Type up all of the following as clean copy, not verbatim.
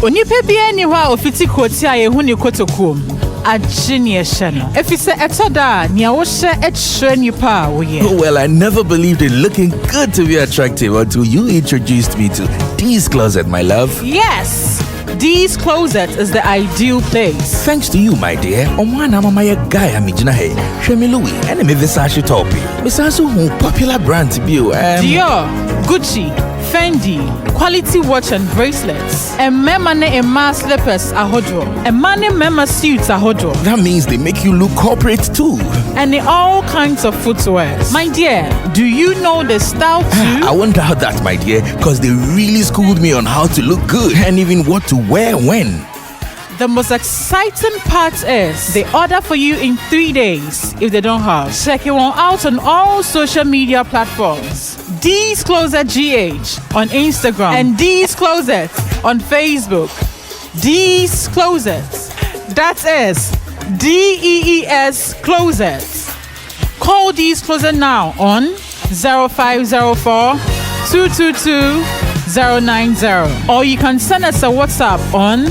Onipa bia ni hwa ofiti koti a yehu ni kotokum. Agenie shano. Efise etoda ni a wo hye etre nipa wo ye. Well, I never believed in looking good to be attractive until you introduced me to Dee's Closet, my love. Yes. Dee's Closet is the ideal place. Thanks to you, my dear. Omwana mama ya guy amijina he. Shemi Louis, ene me visashi topi. Misansu hu popular brand to be. Dior, Gucci, Fendi, quality watch and bracelets. And memane ema slippers ahodro. And mane mema suits ahodro. That means they make you look corporate too. And in all kinds of footwear. My dear, do you know the style too? I wonder how that, my dear, because they really schooled me on how to look good and even what to wear when. The most exciting part is they order for you in 3 days if they don't have. Check it out on all social media platforms. Dee's Closet GH on Instagram and Dee's Closet on Facebook. Dee's Closet. That is DEES Closet. Call Dee's Closet now on 0504 222 090 or you can send us a WhatsApp on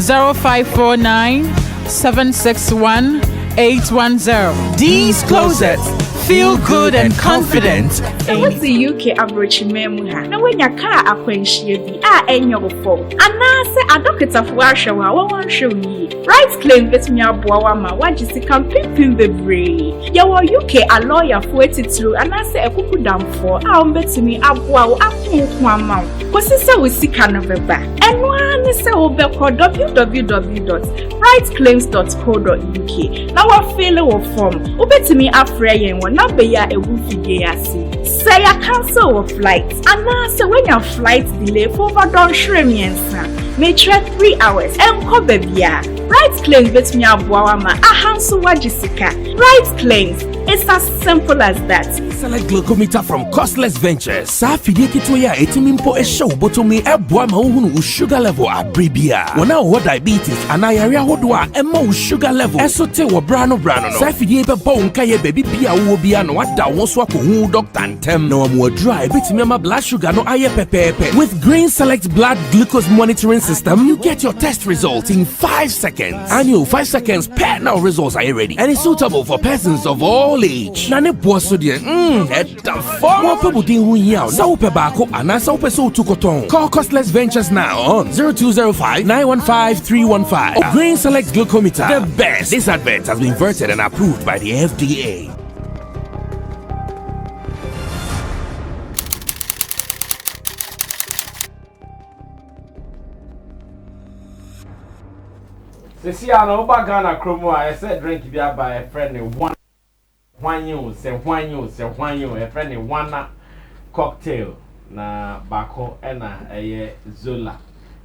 0549 761 810. Dee's Closet. Feel good and confident. What's the UK average memoha? Now when your car acquainted the annual fall. And now say a docket of washer one show ye. Rights claim with me a boama, what is the campaign the bray? You are UK a lawyer for it through, and I say a cuckoo down for. I'll bet to me a wow up one mount. Because it's so we see kind of a back. And one is so over www.rightsclaims.co.uk. Now I feel of form. Obey to me a fray and one number ya a woofy gay. Say a cancel of flights. And now say when your flight delay for don't shrimp may track 3 hours and cover via. Rights claims bet me a boama, a handsome Jessica. Rights claims. It's as simple as that. Select glucometer from Costless Ventures. Safidi kitwaya etimimpo e show botomi e boama uhunu sugar level abribia. Wana o diabetes anayaria hodwa emma sugar level. Esote wo brano no. Safidi ebe bo nka ye baby bia wo bia no wada won so akohu doctor ntem. Na wo dry betimi ma blood sugar no aye pepepe. With Green Select blood glucose monitoring system, you get your test results in 5 seconds. And you 5 seconds per now results are ready. And it's suitable for persons of all age. Nane boso die at the form of people who yell. So pebako and so peso to cotton. Call Costless Ventures now on 0205 915 315. Green Select Glucometer. The best. This advert has been vetted and approved by the FDA. This year, no bagana chromo. I said drink beer by a friend in one you, a friend in one cocktail. Na bako ena a zola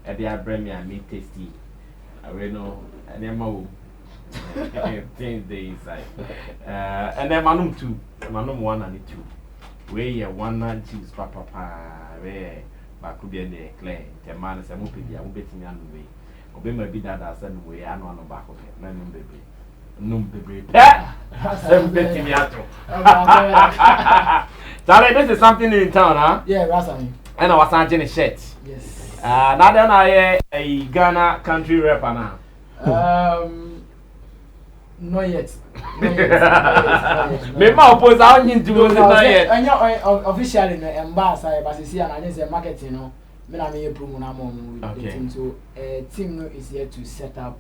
at the abremia me tasty. I will know and then things they inside. And then manum 2, manum 1 and 2. Where you 1 and choose papa where bakubian de clay, the man is a mupia, betting me way. Obey my be that I said we are no back of it. Num baby. Num baby. Some betting me out. Charlie, this is something in town, huh? Yeah, Rasani. And I was hunting a shirt. Yes. Now then I a Ghana country rapper now. Not yet. Me ma oppose how you do not yet. And you're officially in Mbasa, but you see, and I didn't say marketing, no. Me na me promo na mom with the team, so team no is here to set up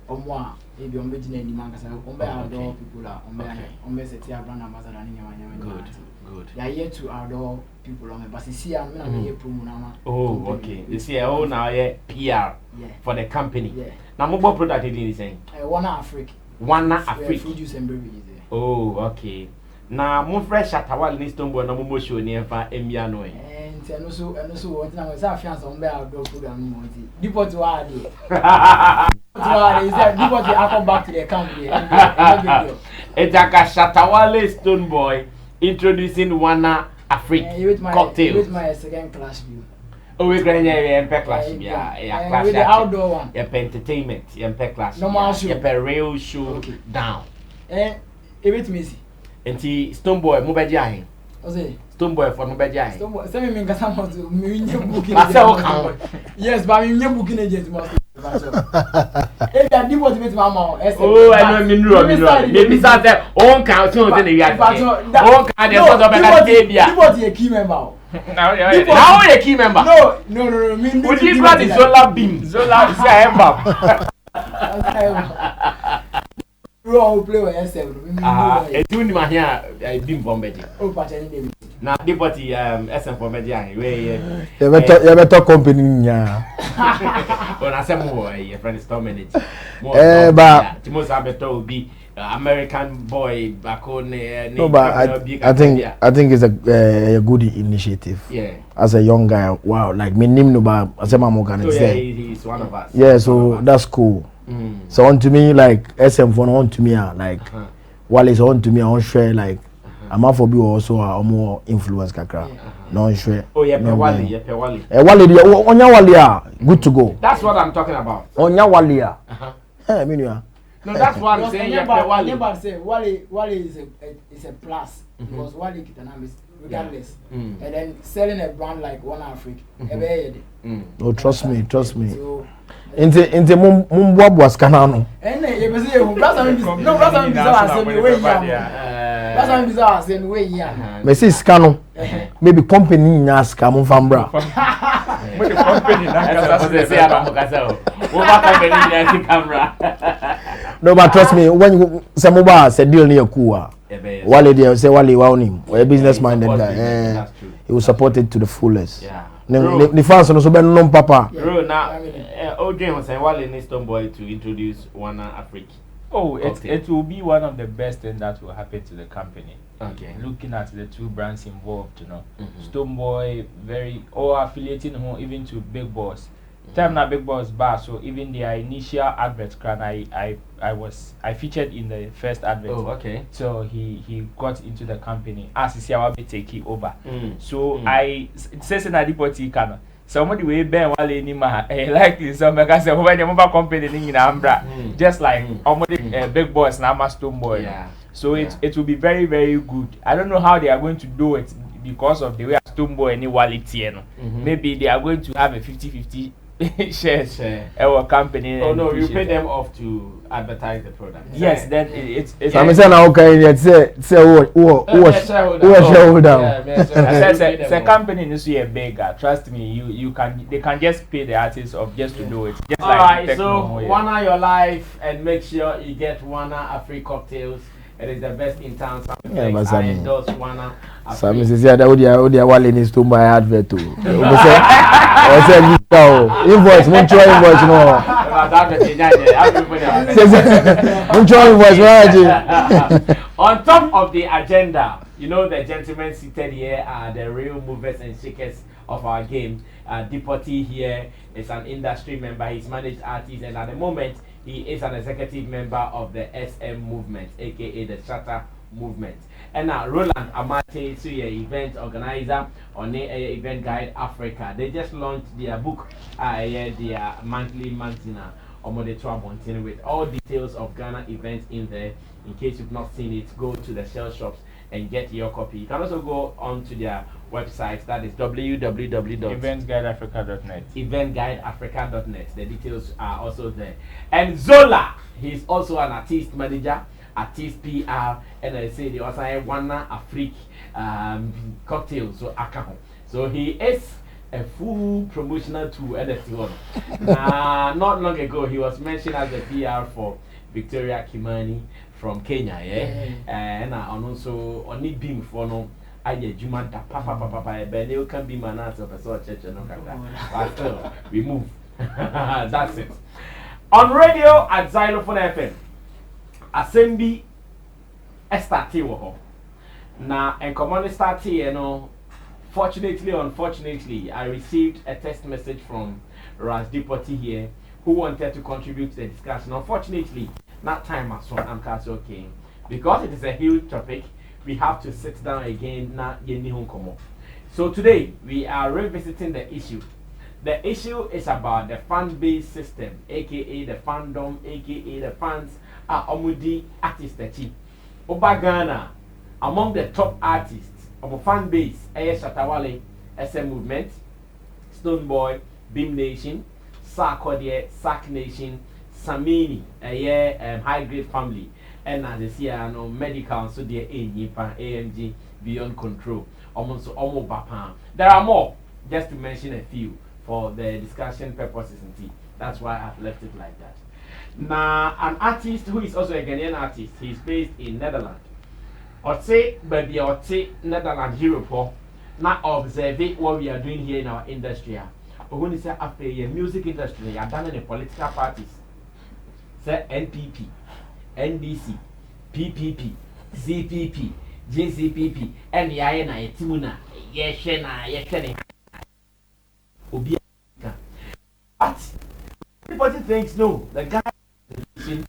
omwa maybe on beginning the man kasa ombe outdoor people are ombe set here brand ambassador ni nyama. Good. They are here to outdoor people on but see me na me promo na ma. Oh, okay. You see now here PR for the company. Yeah. Now mobile product is saying One Africa. Food use and beverages there. Oh, okay. Now mo fresh atawal ni stombo na mo show ni enfa emia no e. And also what na say afiance on be outdoor program no monty. Deportee wa dey. Is that Deportee I come back to the camp there. Ejaka Shatawale Stone Boy introducing Wana Africa cocktail. With my second class view. Oh, we can hear class. Yeah, with the outdoor one. Yeah, entertainment. Yeah, class. Normal show. Yeah, real show down. With me. And Stone Boy, move by Ose. Stoneboy for no beja. Stoneboy, say me nkasa mo to me nye booking. Yes, but me nye booking agent mo. If you are demotivate mama, oh, I know me know. Maybe say on count so then you are. On count dey sort of better bia. Deportee a key member. Now you a key member. No. Me would you grab the solar beam? Solar is a ember. Bro, play with SM. A tune my here I beam from Betty. Oh, but any now Deportee SM from Betty where you better company nya. When I say more a friend store manager. But Timos Abeto will be American boy back on no, but I think it's a good initiative. Yeah. As a young guy, wow, like me name no but as a mom can say. He's one of us. Yeah, so that's cool. So on to me like SM phone on to me like while it's on to me on share like I'm for be also a more influence kakra. No share. Oh yeah, Pewali. Wale onya wale good to go. That's what I'm talking about. Onya wale eh me no. No, that's what I'm saying. Yeah, Pewali. Never say Wale is a plus because Wale Kitanam is regardless. And then selling a brand like One Africa. Oh, trust me. So Inte mumbo askana no. You be say brother me say we ya. Brother me say we ya. Me say skano. Maybe company nya ska mo fambra. Me the company na kasa say am kasa o. Wo ba company nya camera. No, but trust me, when you say mobile say deal near Kua. Wale there say Wale wa him. We a business minded guy. He will support it to the fullest. Yeah. The fans no so ben no papa. Bro, now Odin was saying Wale needs Stoneboy to introduce One Africa. Oh, it will be one of the best things that will happen to the company. Okay. Looking at the two brands involved, Stoneboy or affiliating him even to Big Boss. Time na Big Boss bar, so even their initial advert I featured in the first advert. Oh, okay. So he got into the company as he said be taking over. So I says in a Deportee kana. Somebody will be while anima likely some because when the mobile company in Ambra just like Big Boss na Stoneboy. Yeah. So it will be very, very good. I don't know how they are going to do it because of the way Stoneboy and Wallet maybe they are going to have a 50-50 shares our company. Oh no, you pay them off to advertise the product. Yes, then it's I'm saying now okay, say who shareholder. The company needs to be bigger. Trust me, they can just pay the artists of just to do it. Just Alright, so One your life and make sure you get One Africa cocktails. It is the best in town. I endorse One. Sammy says that Odia Wale needs to buy advert too. I said invoice, invoice no. Invoice. On top of the agenda, the gentlemen seated here are the real movers and shakers of our game. Deportee here is an industry member. He's managed artists, and at the moment he is an executive member of the SM movement, aka the Shatter movement. And now Roland Amate, so your event organizer on the Event Guide Africa. They just launched their book, their monthly magazine on the Montana with all details of Ghana events in there. In case you've not seen it, go to the shell shops and get your copy. You can also go on to their website, that is www.eventguideafrica.net. Eventguideafrica.net. The details are also there. And Zola, he's also an artist manager, artist PR, and I say they also have One Afrique cocktail, so Akaho. So he is a full promotional tool NFT. Not long ago, he was mentioned as the PR for Victoria Kimani from Kenya, and also on it being for no. Jumanta papa Benel can be manas of a sort church and but still we move. That's it. On radio at Xylophone FM, Assembly Estati wo. Now and command start here, unfortunately, I received a text message from Ras Deportee here who wanted to contribute to the discussion. Unfortunately, not time as well. I'm okay because it is a huge topic. We have to sit down again now. So today we are revisiting the issue. The issue is about the Fanbase system, aka the Fandom, aka the fans are Omudi artists. Oba Ghana, among the top artists, of Fanbase, Shatawale, SM Movement, Stoneboy, Beam Nation, Sarkodie, Sack Nation, Sammy, High Grade Family, and as you see, no medical, so dear AMG, Beyond Control, almost Bapa. There are more, just to mention a few for the discussion purposes. That's why I've left it like that. Now, an artist who is also a Ghanaian artist, he's based in Netherlands. Ote, baby, Ote, Netherlands, Europe. Now, observe what we are doing here in our industry. When you say after the music industry, you are done in the political parties. Say NPP, NDC, PPP, CPP, JCPP, and Yana, Timuna, Yeshena. But everybody thinks no, the guy is,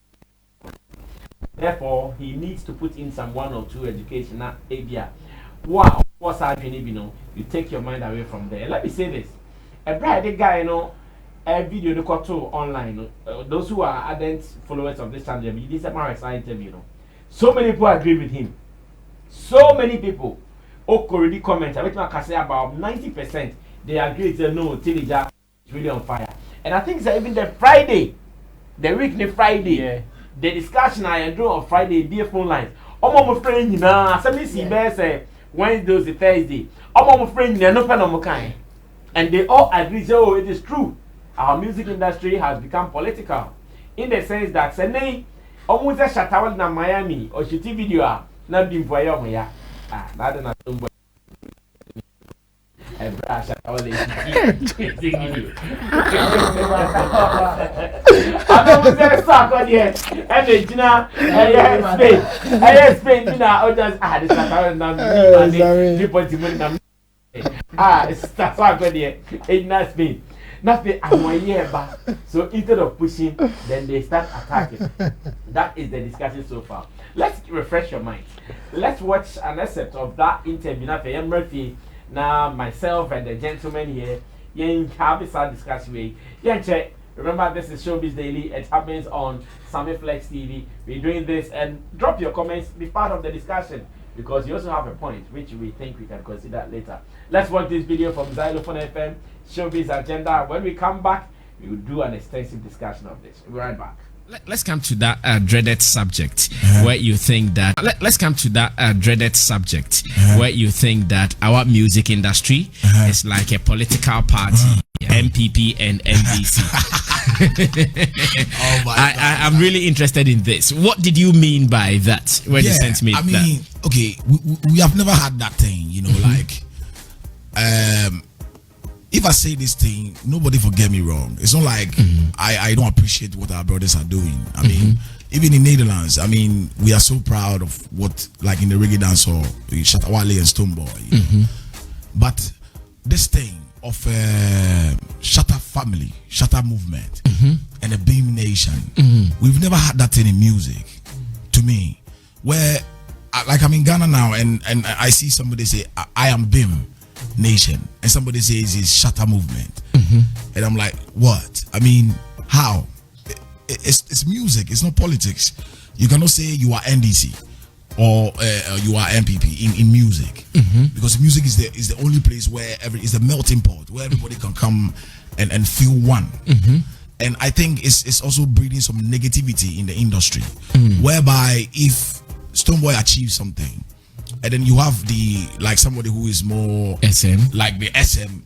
therefore he needs to put in some 1 or 2 educational area. Wow, what's happening? You take your mind away from there. Let me say this: a bright guy, a video they got to online. Those who are ardent followers of this channel, this is a interview. So many people agree with him. So many people. Already comment. I can say about 90% they agree. Say no, Tillie is really on fire. And I think that even the Friday, the weekly Friday, the discussion I do on Friday, be a phone line. My friend, Sammy see say Wednesday, Thursday. My friend, no pen on kind. And they all agree, say, oh, it is true. Our music industry has become political. In the sense that, say, almost a Shatawal na Miami or shooting video, not being for you. Not enough. I'm stuck on here. And the Gina, Spain, Gina, just add it's stuck on here. It's not Spain. Nothing, I'm 1 year back. So instead of pushing, then they start attacking. That is the discussion so far. Let's refresh your mind. Let's watch an excerpt of that interview. Now, Murphy. Now, myself and the gentleman here, have a discussion. Remember, this is Showbiz Daily. It happens on Sammy Flex TV. We're doing this, and drop your comments, be part of the discussion, because you also have a point which we think we can consider later. Let's watch this video from Xylophone FM, Showbiz Agenda. When we come back, we will do an extensive discussion of this. We'll be right back. Let's come to that dreaded subject where you think that let's come to that dreaded subject where you think that our music industry is like a political party, MPP and NDC. I'm really interested in this. What did you mean by that when you sent me that? Okay, we have never had that thing, like if I say this thing, nobody forget me wrong. It's not like I don't appreciate what our brothers are doing. I mean, even in Netherlands, I mean, we are so proud of what, like in the reggae dance or Shatawale and Stoneboy. But this thing of Shatta family, Shatta movement, and a Beam Nation, we've never had that thing in music. To me, where like I'm in Ghana now, and I see somebody say, "I am Beam Nation," and somebody says it's Shatta movement, and I'm like, what? I mean, how? It's music. It's not politics. You cannot say you are NDC or you are MPP in music, because music is the only place where is the melting pot where everybody can come and feel one. And I think it's also breeding some negativity in the industry, whereby if Stoneboy achieves something, and then you have somebody who is more SM, like the SM,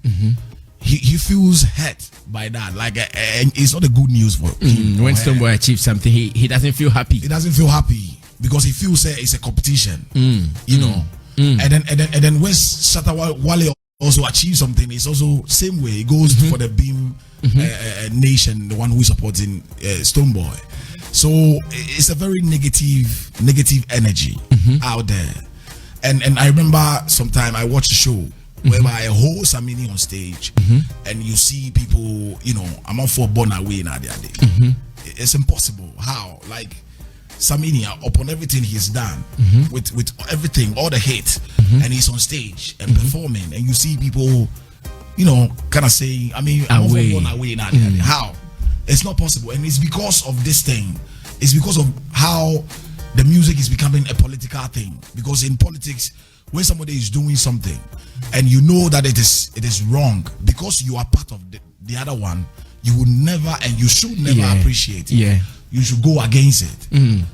he feels hurt by that. Like it's not a good news for him. When Stoneboy achieves something, he doesn't feel happy. He doesn't feel happy because he feels it's a competition, you know. And then when Shatawale also achieves something, it's also same way. It goes for the Beam Nation, the one who is supporting Stoneboy. So it's a very negative energy out there. And I remember sometime I watched a show whereby a whole Samini on stage, and you see people, I'm all for born away now. It's impossible. How? Like Samini, upon everything he's done, with everything, all the hate, and he's on stage and performing, and you see people, kind of saying, I'm all for born away now. How? It's not possible, and it's because of this thing. It's because of how the music is becoming a political thing. Because in politics, when somebody is doing something and you know that it is wrong, because you are part of the other one, you will never and you should never appreciate it. Yeah. You should go against it.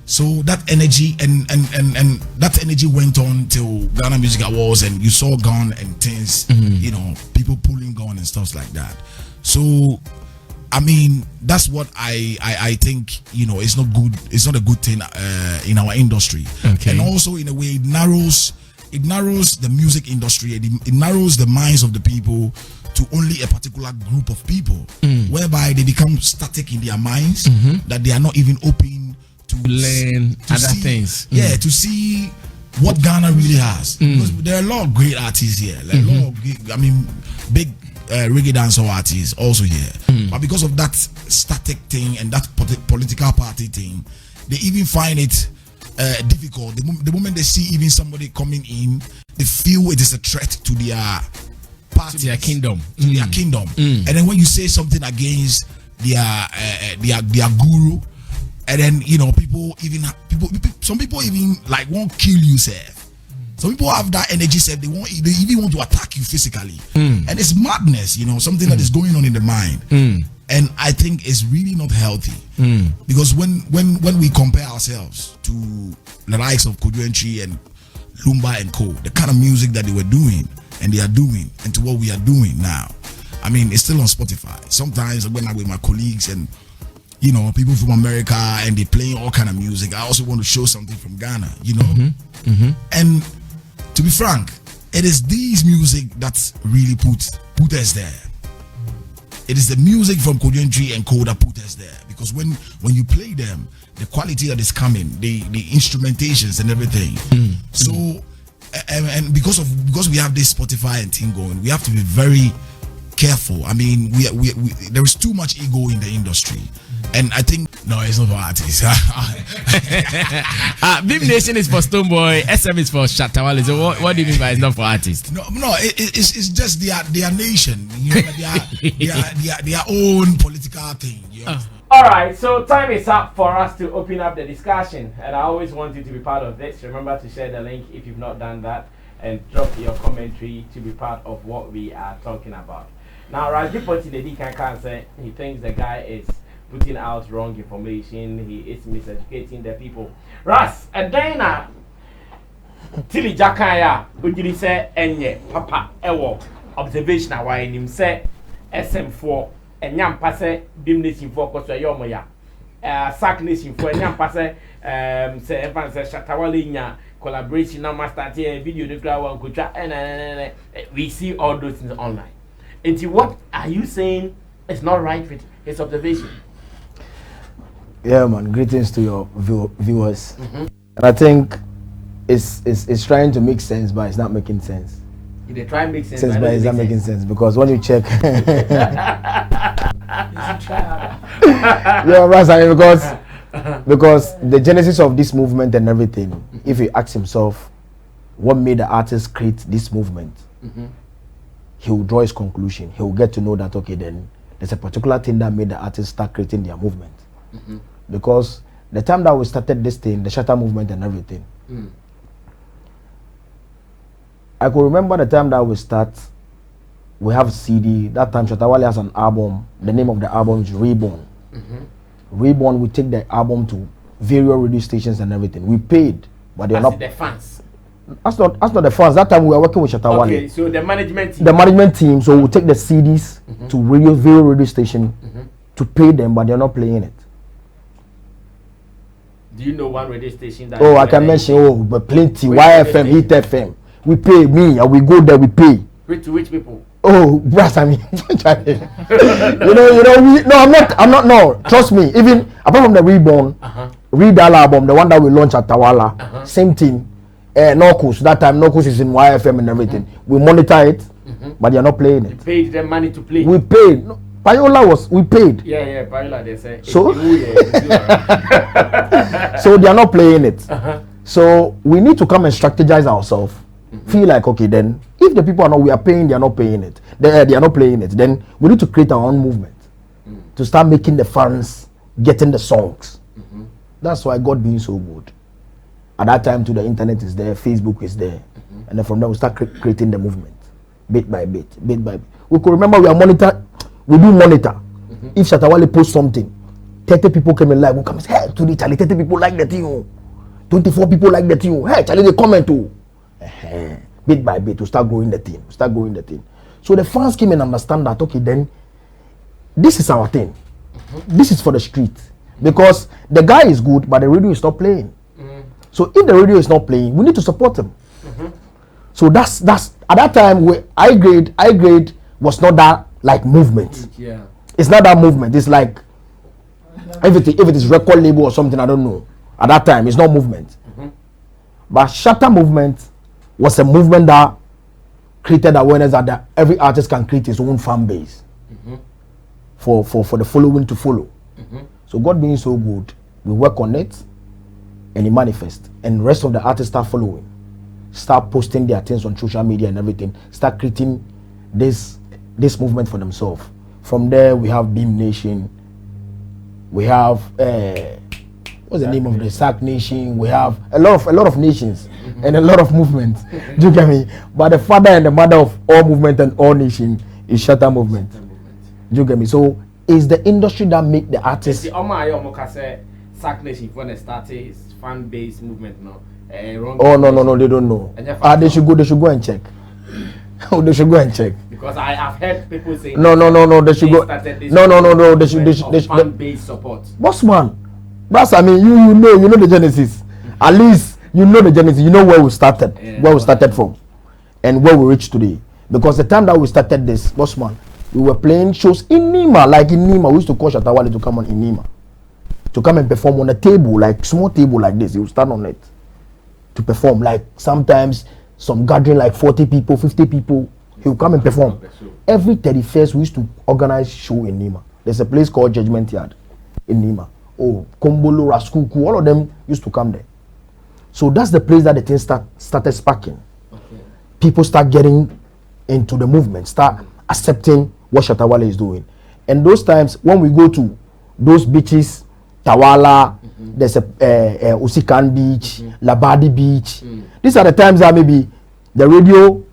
So that energy and that energy went on till Ghana Music Awards, and you saw gun and things, you know, people pulling gun and stuff like that. So I mean, that's what I think, you know, it's not good. It's not a good thing in our industry. Okay. And also in a way it narrows the music industry. It narrows the minds of the people to only a particular group of people, whereby they become static in their minds, that they are not even open to learn other things. Yeah, to see what Ghana really has. Because there are a lot of great artists here. Like a lot of, big reggae dancehall artists also here. But because of that static thing and that political party thing, they even find it difficult. The moment they see even somebody coming in, they feel it is a threat to their party, to their kingdom, and then when you say something against their guru, and then you know some people even like won't kill you, sir. Some people have that energy set. They even want to attack you physically, and it's madness. You know, something that is going on in the mind, and I think it's really not healthy. Because when we compare ourselves to the likes of Koduentry and Lumba and Co, the kind of music that they were doing and they are doing, and to what we are doing now, I mean, it's still on Spotify. Sometimes when I'm with my colleagues and you know people from America and they playing all kind of music, I also want to show something from Ghana. You know, and to be frank, it is these music that really put us there. It is the music from Koduentry and Co that put us there, because when you play them, the quality that is coming, the instrumentations and everything. So and because we have this Spotify and thing going, we have to be very careful. I mean, we there is too much ego in the industry, and I think no, it's not for artists. Bim Nation is for Stoneboy, SM is for Shatawale. So what do you mean by it's not for artists? No, it's just their nation, you know, their own political thing. You know? All right, so time is up for us to open up the discussion, and I always want you to be part of this. Remember to share the link if you've not done that, and drop your commentary to be part of what we are talking about. Now, Deportee the DK can say he thinks the guy is putting out wrong information. He is miseducating the people. Ras, and then Tillie Jakaya, Ujiri say, enye papa ewo observation away him say SM4 and yam passe Bim Nation for cause yomo ya Sack Nation for yam passe say Evan say Shatawale nya collaboration now start here video the crowd one kucha and we see all those things online. And what are you saying is not right with his observation? Yeah, man. Greetings to your viewers. And I think it's trying to make sense, but it's not making sense. They try and make sense, but it's not making sense, because when you check, yeah, right, because the genesis of this movement and everything, if he asks himself, what made the artist create this movement? He will draw his conclusion. He will get to know that, okay, then there's a particular thing that made the artists start creating their movement. Because the time that we started this thing, the Shatter movement and everything, I could remember the time that we have CD. That time Shatawale has an album. The name of the album is Reborn. Reborn, we take the album to various radio stations and everything. We paid, but they're not the fans. That's not the fans. That time we were working with Shatawale. Okay, so the management team. The management team. So we take the CDs to various radio station to pay them, but they're not playing it. Do you know one radio station that? Oh, I can mention. But plenty. YFM, Hit FM. We pay me, and we go there. We pay. To which people? Oh, brass, I mean, I'm not. No, trust me. Even apart from the Reborn, Read that album, the one that we launched at Tawala, same thing. Norcus, that time Norcus is in YFM and everything. We monitor it, but they're not playing it. You paid them money to play. We paid. No, we paid. Yeah, Payola, they say. So, so they are not playing it. So we need to come and strategize ourselves. Feel like, okay, then if the people we are paying, they are not paying it. They are not playing it. Then we need to create our own movement to start making the fans getting the songs. That's why God being so good. At that time, too, the internet is there, Facebook is there. And then from there we start creating the movement, bit by bit. We could remember we do monitor. If Shatawale posts something, 30 people came in live, we come and say, hey, today Charlie, 30 people like the thing. 24 people like the thing. Hey, Charlie, they comment too. Bit by bit, we start growing the team. So the fans came and understand that, okay, then this is our thing. This is for the street. Because the guy is good, but the radio is not playing. So if the radio is not playing, we need to support him. So that's at that time I grade was not that like movement. Yeah. It's not that movement. It's like if it is record label or something, I don't know. At that time, it's not movement. But Shatter movement was a movement that created awareness that every artist can create his own fan base for the following to follow. So God being so good, we work on it and it manifests. And the rest of the artists start following. Start posting their things on social media and everything. Start creating this movement for themselves. From there we have Beam Nation. We have what's the name of the Sack Nation? We have a lot of nations and a lot of movements. Do you get me? But the father and the mother of all movement and all nation is Shatter movement. Do you get me? So it's the industry that make the artists. Sack Nation when they started his fan base movement now. Oh no, they don't know. They should go and check. They should go and check. Because I have heard people saying no, they should go. No, they should fan base support. Bossman, I mean, you know the genesis. At least you know the genesis. You know where we started, from, and where we reached today. Because the time that we started this, Bossman, we were playing shows in Nima. Like in Nima, we used to call Shatawale to come on in Nima, to come and perform on a table, like small table like this. He would stand on it to perform. Like sometimes some gathering like 40 people, 50 people. He will come and perform. Every 31st, we used to organize show in Nima. There's a place called Judgment Yard in Nima. Oh, Kombolo, Raskuku, all of them used to come there. So that's the place that the thing started sparking. Okay. People start getting into the movement, start accepting what Shatawale is doing. And those times, when we go to those beaches, Tawala, there's a Usikan Beach, Labadi Beach. These are the times that maybe the radio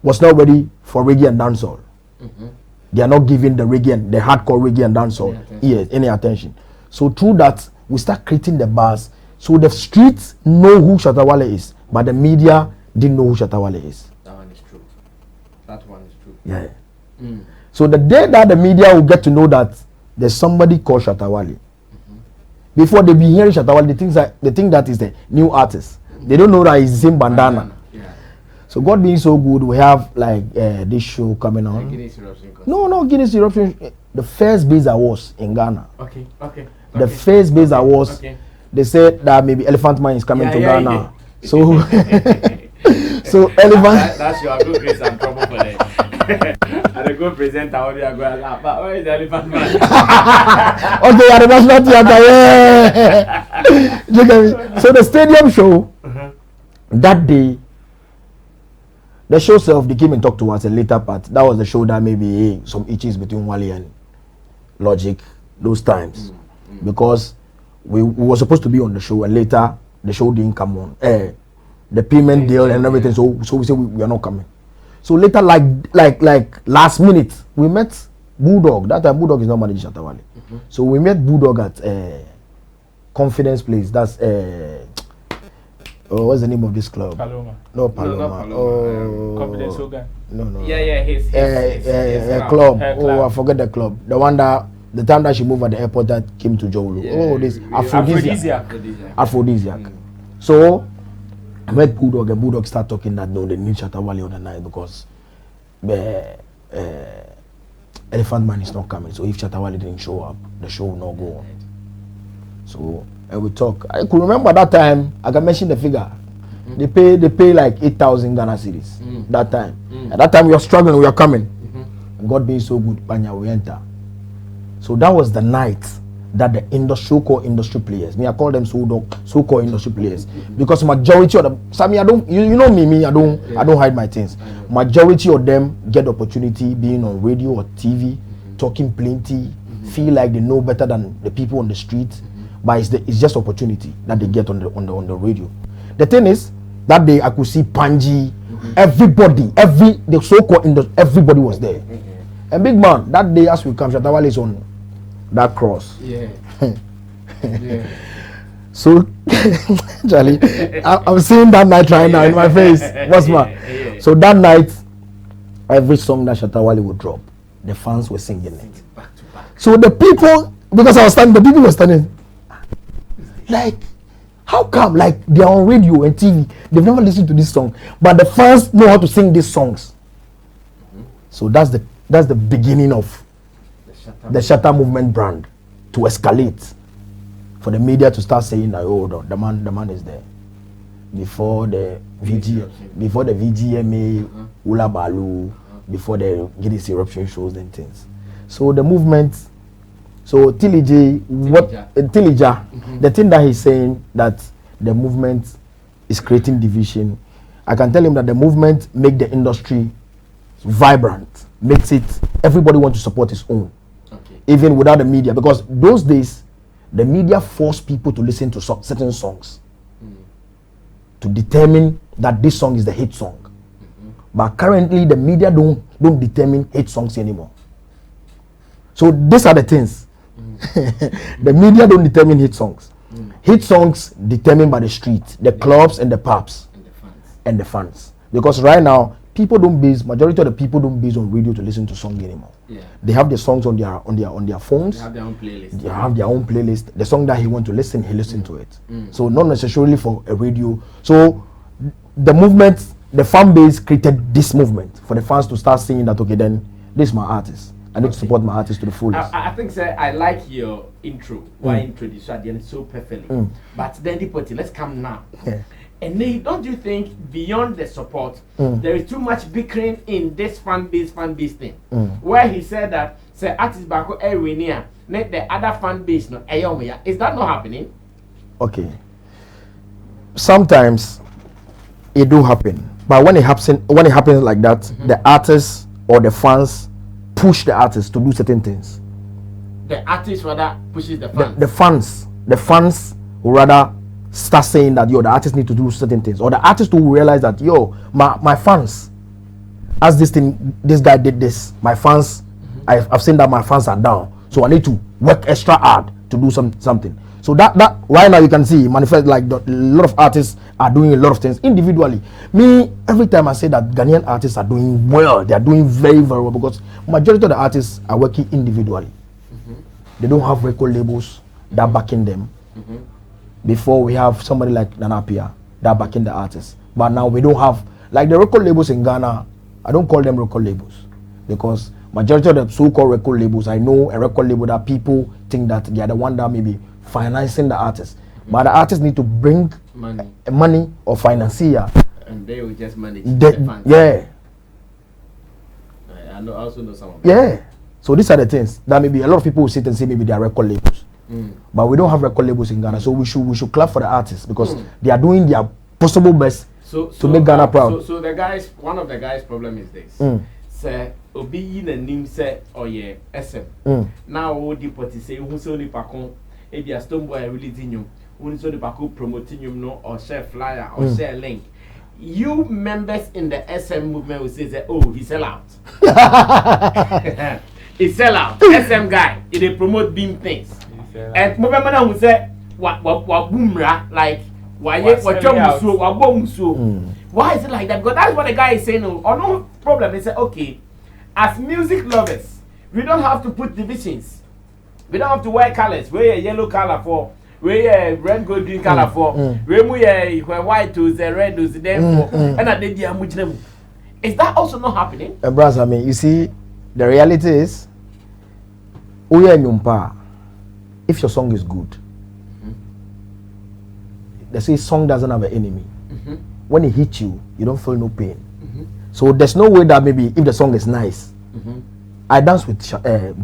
was not ready for reggae and dancehall. They are not giving the reggae and the hardcore reggae and dancehall any attention. So through that, we start creating the bars. So the streets know who Shatawale is, but the media didn't know who Shatawale is. That one is true. Yeah. So the day that the media will get to know that there's somebody called Shatawale, before they be hearing Shatawale, they think that is the new artist. They don't know that it's the same bandana. So God being so good, we have like this show coming on. No, Guinness Eruption. The first Base Awards in Ghana. Okay. The first Base Awards. They said that maybe Elephant Man is coming to Ghana. Yeah. So, so Elephant. That's your good grace and trouble for that. And the good presenter, how do you go and laugh? But where is the Elephant Man? Okay, at the National Theatre. You get me? So the stadium show that day. The show self, they came and talked to us a later part. That was the show that maybe some itches between Wally and Logic those times. Because we were supposed to be on the show and later the show didn't come on. The payment deal and everything, so we said we are not coming. So later, like last minute, we met Bulldog. That time Bulldog is not managing Shatawale. So we met Bulldog at Confidence Place. That's what's the name of this club? Paloma. No, Paloma. Not Paloma. Confidence Hogan. No. Yeah, his club. Oh, I forget the club. The one that the time that she moved at the airport that came to Jolo. This Aphrodisiac. So I met Bulldog and Bulldog start talking that no, they need Shatawale on the night because the Elephant Man is not coming. So if Shatawale didn't show up, the show will not go on. So and we talk. I could remember that time. I can mention the figure. They pay like 8,000 Ghana cedis that time. At that time we are struggling. We are coming. And God being so good, Panya, we enter. So that was the night that the so-called industry players. I call them so-called industry players because majority of them. Sammy, I don't. You know me. I don't hide my things. Majority of them get the opportunity being on radio or TV, talking plenty, feel like they know better than the people on the street. But it's just opportunity that they get on the radio. The thing is, That day I could see Panji, everybody, the so-called industry, everybody was there. And big man, that day as we come, Shatawale is on that cross. Yeah. So, Charlie, I'm seeing that night right now in my face. What's my? So that night, every song that Shatawale would drop, the fans were singing it. So the people, because I was standing, the people were standing. Like, how come? Like, they are on radio and TV. They've never listened to this song, but the fans know how to sing these songs. So that's the beginning of the Shatter movement brand to escalate, for the media to start saying that, oh, the man is there. Before the VGMA, Ula Balu, before the Guinness eruption shows and things. So the movement, so Tillie, the thing that he's saying that the movement is creating division, I can tell him that the movement make the industry vibrant, makes it, everybody want to support his own, even without the media, because those days the media forced people to listen to certain songs to determine that this song is the hit song. But currently the media don't determine hit songs anymore. So these are the things. The media don't determine hit songs. Hit songs determined by the street, the clubs and the pubs and the fans. Because right now majority of the people don't base on radio to listen to songs anymore. They have the songs on their phones. They have their own playlist. They have their own playlist. The song that he want to listen, he listen to it. So not necessarily for a radio. So the movement, the fan base created this movement for the fans to start saying that, okay, then this is my artist. I need to support my artist to the fullest. I think, sir, I like your intro. Why introduce you at the end so perfectly. But then Deportee, let's come now. And then, don't you think beyond the support, there is too much bickering in this fan base thing? Where he said that, say, artist Bako Erwinia, let the other fan base no Ayomiya. Is that not happening? Okay. Sometimes it do happen. But when it happens like that, the artists or the fans push the artists to do certain things. The artist rather pushes the fans. The fans will rather start saying that, yo, the artist need to do certain things, or the artist will realize that, yo, my fans, as this guy did this, my fans, I've seen that my fans are down, so I need to work extra hard to do something. So that right now you can see manifest, like a lot of artists are doing a lot of things individually. Me, every time I say that Ghanaian artists are doing well, they are doing very, very well, because majority of the artists are working individually. They don't have record labels that backing them. Before we have somebody like Nanapia that backing the artists, but now we don't have, like the record labels in Ghana. I don't call them record labels, because majority of the so-called record labels, I know a record label that people think that they are the one that may be financing the artist, but the artists need to bring money or financier, and they will just manage the funds. I also know some of them. So these are the things that maybe a lot of people will sit and say maybe they are record labels. But we don't have record labels in Ghana, so we should clap for the artists, because they are doing their possible best to make Ghana proud. So the guys, one of the guys' problem is this. Say obi in a name say SM. Now Deportee say who so ni pakon e bia stone boy really dinyo. Who so ni pakon promoting you no, or share flyer or share link. You members in the SM movement will say that, oh, he sell out. He sell out. SM guy, they promote beam things. And movement who say what boomra, like why is it like that? Because that's what the guy is saying. Or no problem. He said, okay, as music lovers, we don't have to put divisions. We don't have to wear colors. Wear a yellow color for, wear a red, gold, green color for, wear white to the red to the them for, and I did the amujem. Is that also not happening? Bros, I mean, you see, the reality is, if your song is good, they say song doesn't have an enemy. When it hits you, you don't feel no pain. So there's no way that maybe if the song is nice, I dance with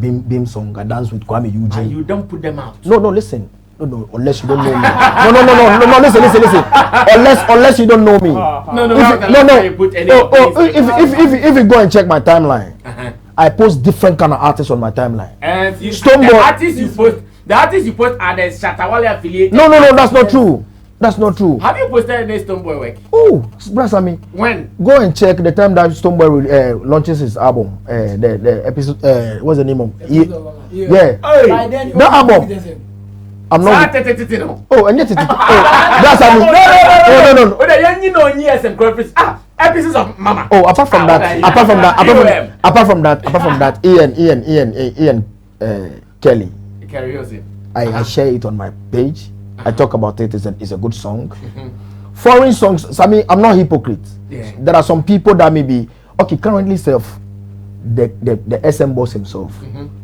Beam song, I dance with Kwame Eugene. And you don't put them out. No, listen. No, unless you don't know me. No, listen. Unless you don't know me. If you go and check my timeline, I post different kind of artists on my timeline. And the artists you post are the Shatawale affiliate. No, that's not true. That's not true. Have you posted any Stoneboy work? Oh, brother Sammy. When? Go and check the time that Stoneboy launches his album. The episode. What's the name of? Yeah. Hey. That album. I'm not. Oh, and yet it. Brother Sammy. No. Episodes of Mama. Oh, apart from that, Ian Kelly. I share it on my page. I talk about it. It's a good song. Foreign songs, Sammy, I'm not hypocrite. Yeah. There are some people that may be okay. Currently, the SM boss himself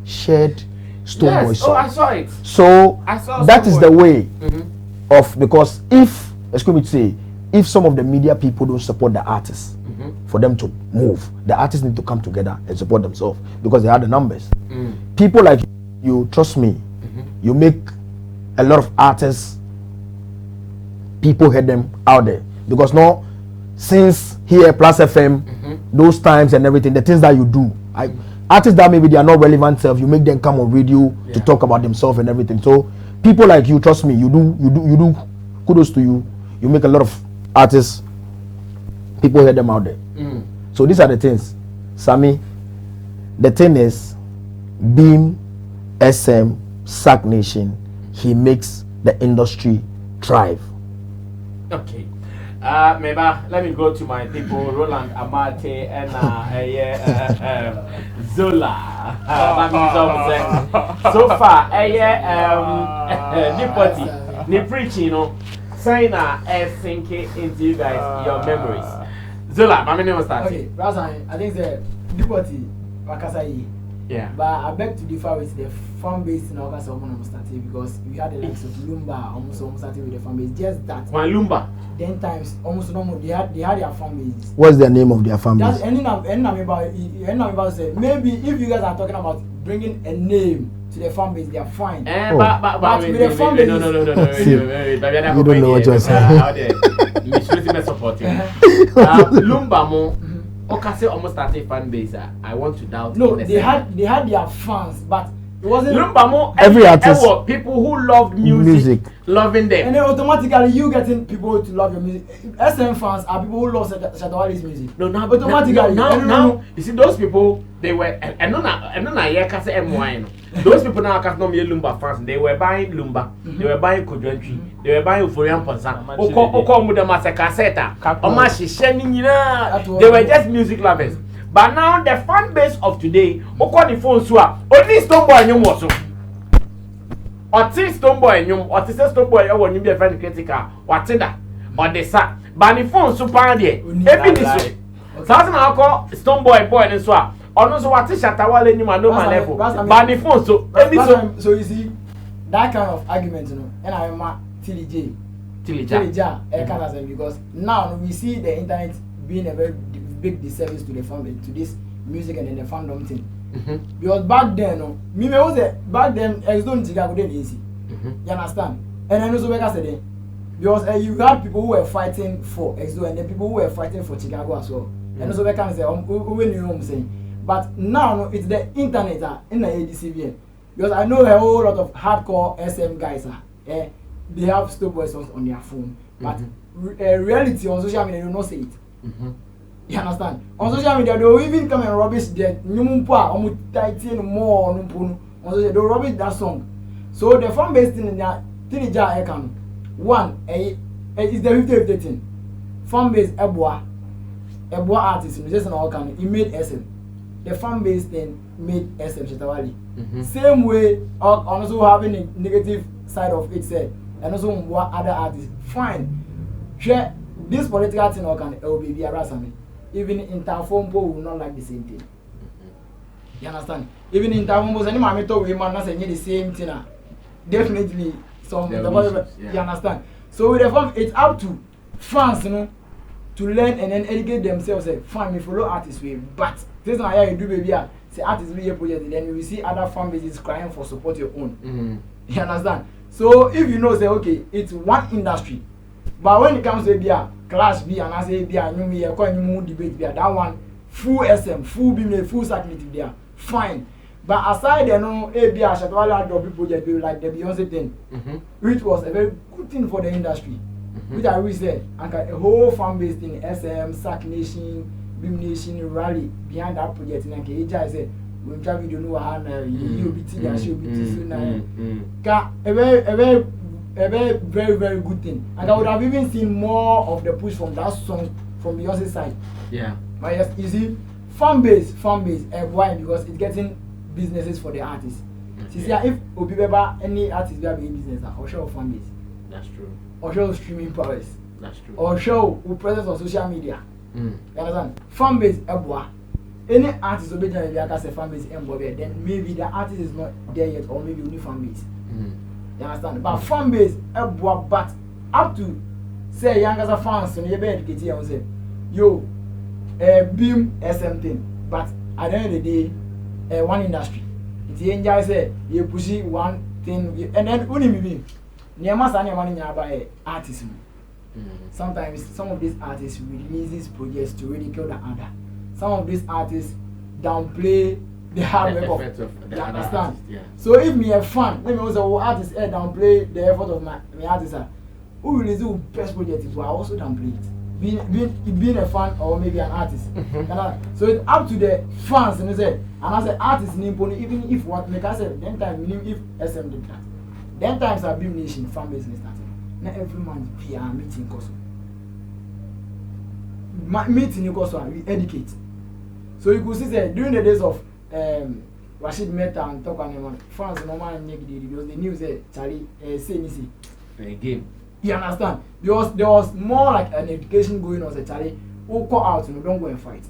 shared Stoneboy song. Oh, I saw it. So that is the way Mm-hmm. because if excuse me to say, if some of the media people don't support the artists for them to move, the artists need to come together and support themselves because they have the numbers. People like you, trust me, you make a lot of artists, people hear them out there because now since here Plus FM, those times and everything, the things that you do, artists that maybe they are not relevant self, you make them come on radio to talk about themselves and everything. So people like you, trust me, you do kudos to you. You make a lot of artists, people hear them out there. So these are the things. Sammy, the thing is, Beam, SM, Sack Nation, he makes the industry thrive. Okay. Maybe let me go to my people, Roland Amate and Zola. So far, Deportee, ni preaching, you know, sign sinking into you guys your memories. Zola, my name was starting. Okay, Razan, I think the Deportee, Wakasai. Yeah. But I beg to differ with the fan base in August almost started because we had the likes of Lumba almost started with the fan base. Just that. One Lumba. 10 times almost normal. They had their fan bases. What's the name of their fan base? That's any about say maybe if you guys are talking about bringing a name to the fan base, they are fine. But with the fan base, You don't know what you're saying. Lumba mo. Okase almost started fan base. I want to doubt. No, they had their fans, but it wasn't. Lumbamo, every artist, people who loved music, loving them, and then automatically you getting people to love your music. SM fans are people who love Shatawali's music. No, now automatically. Now, you see those people, they were and no, kase M1. Those people now can't know me Lumba fans. They were buying Lumba, they were buying Kodrentry, they were buying Euphoria Ponsa. Oko muda masakaseta. Omashi sheninina. They were just music lovers. But now the fan base of today, the phone only Stoneboy nyum was so. Oti Stoneboy nyum, oti say Stoneboy you want be very critical. What that? Or the sa. But the phone so pan there. Every this. So na call Stoneboy boy and so. Ono so what Shatawale nyum no man level. But the phone so. So you see that kind of argument, you know, and I remember Tillie because now we see the internet being a very big disservice to the family, to this music and then the fandom thing. Because back then, back then, don't Chicago didn't easy. You understand? And I know so like I said, because you had people who were fighting for Exo and then people who were fighting for Chicago as well. And also I can say, when you know what I'm saying. But now it's the internet in the ADCVN. Because I know a whole lot of hardcore SM guys they have Stoneboy songs on their phone, but reality on social media they do not say it. You understand? On social media, they will even come and rubbish that Numumpa, Titan more on social they will rubbish that song. So the fan base thing in there, Tinija Ekan, one, is the 50-50 thing. Fan base Ebwa artist, just an all kind, he made SM. The fan base thing made SM Shatawali. Same way, also having a negative side of it said, and also what other artists. Fine. Share this political thing or can be harassment. Even Interform will not like the same thing. You understand? Even Interform was any man talk with man not saying the same thing. Definitely some you understand. So with the form it's up to fans, you know, to learn and then educate themselves. Say, fine, we follow artists way, but this is how you do baby. Say artists be a project, then you will see other fan bases crying for support your own. You understand? So if you know say okay, it's one industry. But when it comes to a clash B and I say B and you debate B, that one full SM, full B, full circulative there, fine. But aside there no A B Shatawale drop project like the Beyonce thing, which was a very good thing for the industry. which I always say, and a whole fan base thing, SM, Sack Nation, Beam Nation, Rally behind that project. And I said, we try video no you'll be teaching, Showbiz soon. A very, very good thing. And I would have even seen more of the push from that song from Beyonce's side. Yeah. But yes, you see, Fanbase, why? Because it's getting businesses for the artists. See, if Obi Beba, any artist will be a business, or show Fanbase. That's true. Or show streaming powers. That's true. Or show with presence on social media. You understand? Fanbase, any artist will be there, like I say, Fanbase, then maybe the artist is not there yet, or maybe only Fanbase. You understand? But Fanbase, but up to say, young as a fans, so you be educated and say, yo, beam SM thing, but at the end of the day, one industry. It's the enjoy say you push one thing, and then only me. Niyamas and money by artists. Sometimes some of these artists release projects to ridicule the other. Some of these artists downplay the hard work of you understand? So if me a fan, let me also artists downplay the effort of my artists. Who release the best project is I also downplay it. Being a fan or maybe an artist. So it's up to the fans and say, and as an artist in Imponi, even if what make I say, then time if SM did that. Then times are Beam Nation fan business starting. Not every month we are meeting course. Meeting course we educate. So you could see that during the days of Rashid Mehta and Talk on fans normally negative because the news said Charlie say game. You understand? Because there was more like an education going on. Say Charlie, who call out, don't go and fight.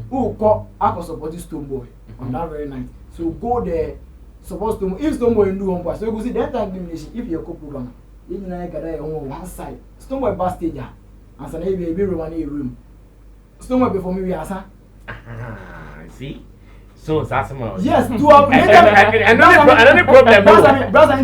Who call Ako support Stone Boy on that very night. So go there, support Stone Boy. If Stone Boy do one part, so you go see that time elimination. If you're a program, you know you gather on one side. Stone Boy backstage, and so maybe a room. Stone Boy before me we answer. See. So that's my yes, to have another problem.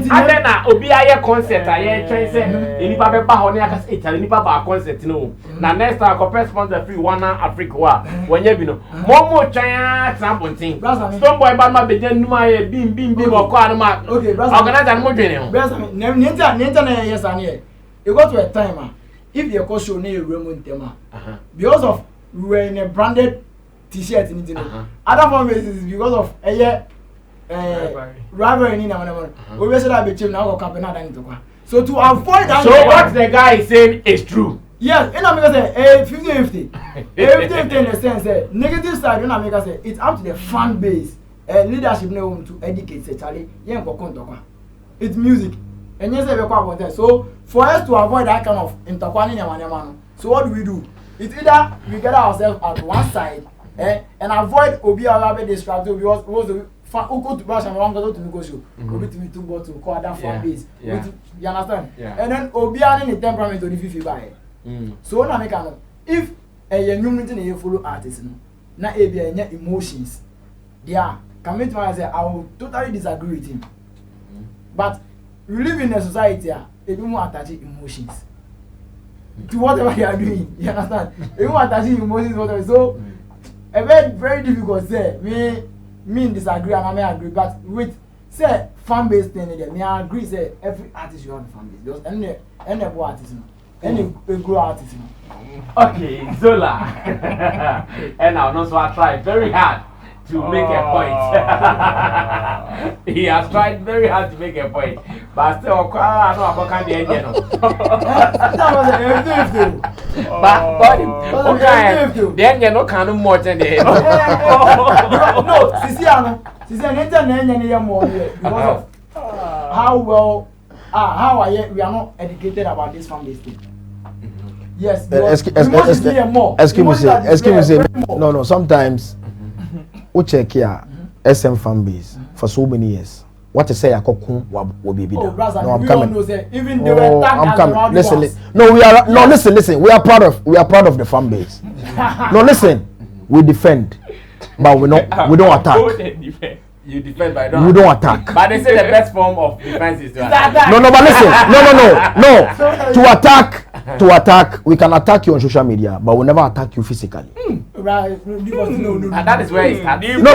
And then Obi aye concert aye train say enipa be ba ho na aka say Italy enipa ba concert no. Na next time compare sponsor free one Africa wa wanya bi no. Momo twan trampon. Stone Boy ba ma be jan numa aye bim okọ anu ma. Okay, brother. Organizer no dwene ho. Brother, nenta na yes an here. You got to a time if you call show na you remove them because of we were in a branded T-shirt in it. Other form is because of rivalry in our we said that be now or company than so to avoid that. So what the guy is saying is true. Yes, you know because 50-50. 50-50 in the sense that negative side, you know make say it's up to the fan base leadership know to educate say Charlie, yen go talk. It's music. And yes, we about that. So for us to avoid that kind of interquaning yaman, so what do? It's either we get ourselves at one side and avoid Obi Arabe distracted because who go to brush and one go to negotiate. Obi to be too go to call that fan base. You understand? And then Obi and the temperament to the 50 by. So na make am if a new meeting you follow artists na e be any emotions. There can meet me say I will totally disagree with him. But we live in a society if you want attach emotions to whatever you are doing. You understand? If you want attaching emotions whatever so a very difficult say me disagree and I may agree but with say fan base thing again me I agree say every artist you have a fan base because any boy artist any grow artist okay Zola and now also I tried very hard to make a point. He has tried very hard to make a point but still I know about can be again but okay then you no can more than the no Sisi neta na enya ne more because of how well how we are not educated about this family thing. Yes, excuse me, no, sometimes we check here SM fan base for so many years. What to say will be no, I'm coming. Even they were I'm coming. Listen. No, we are no listen. We are proud of the fan base. No, listen. We defend, but we don't attack. You defend by we don't attack. But they say the best form of defense is to attack. No, but listen. No. To attack to attack, we can attack you on social media, but we'll never attack you physically. Right. And that is where it starts. No.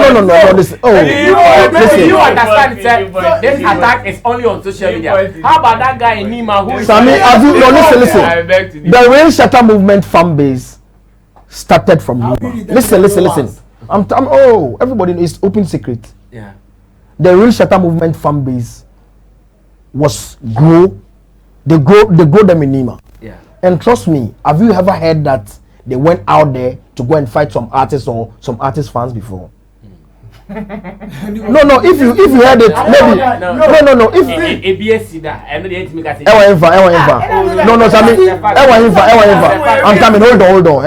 Listen. Listen. You understand it? This attack is only on social media. How about that guy in Nima who is... Sammy, listen. The real Shatter movement fan base started from Nima. Listen. Everybody is open secret. Yeah. The real Shatter movement fan base was they grow them in Nima. Yeah. And trust me, have you ever heard that they went out there to go and fight some artists or some artist fans before? No, if you heard it, maybe no. If no, Sammy, I'm coming. Hold on.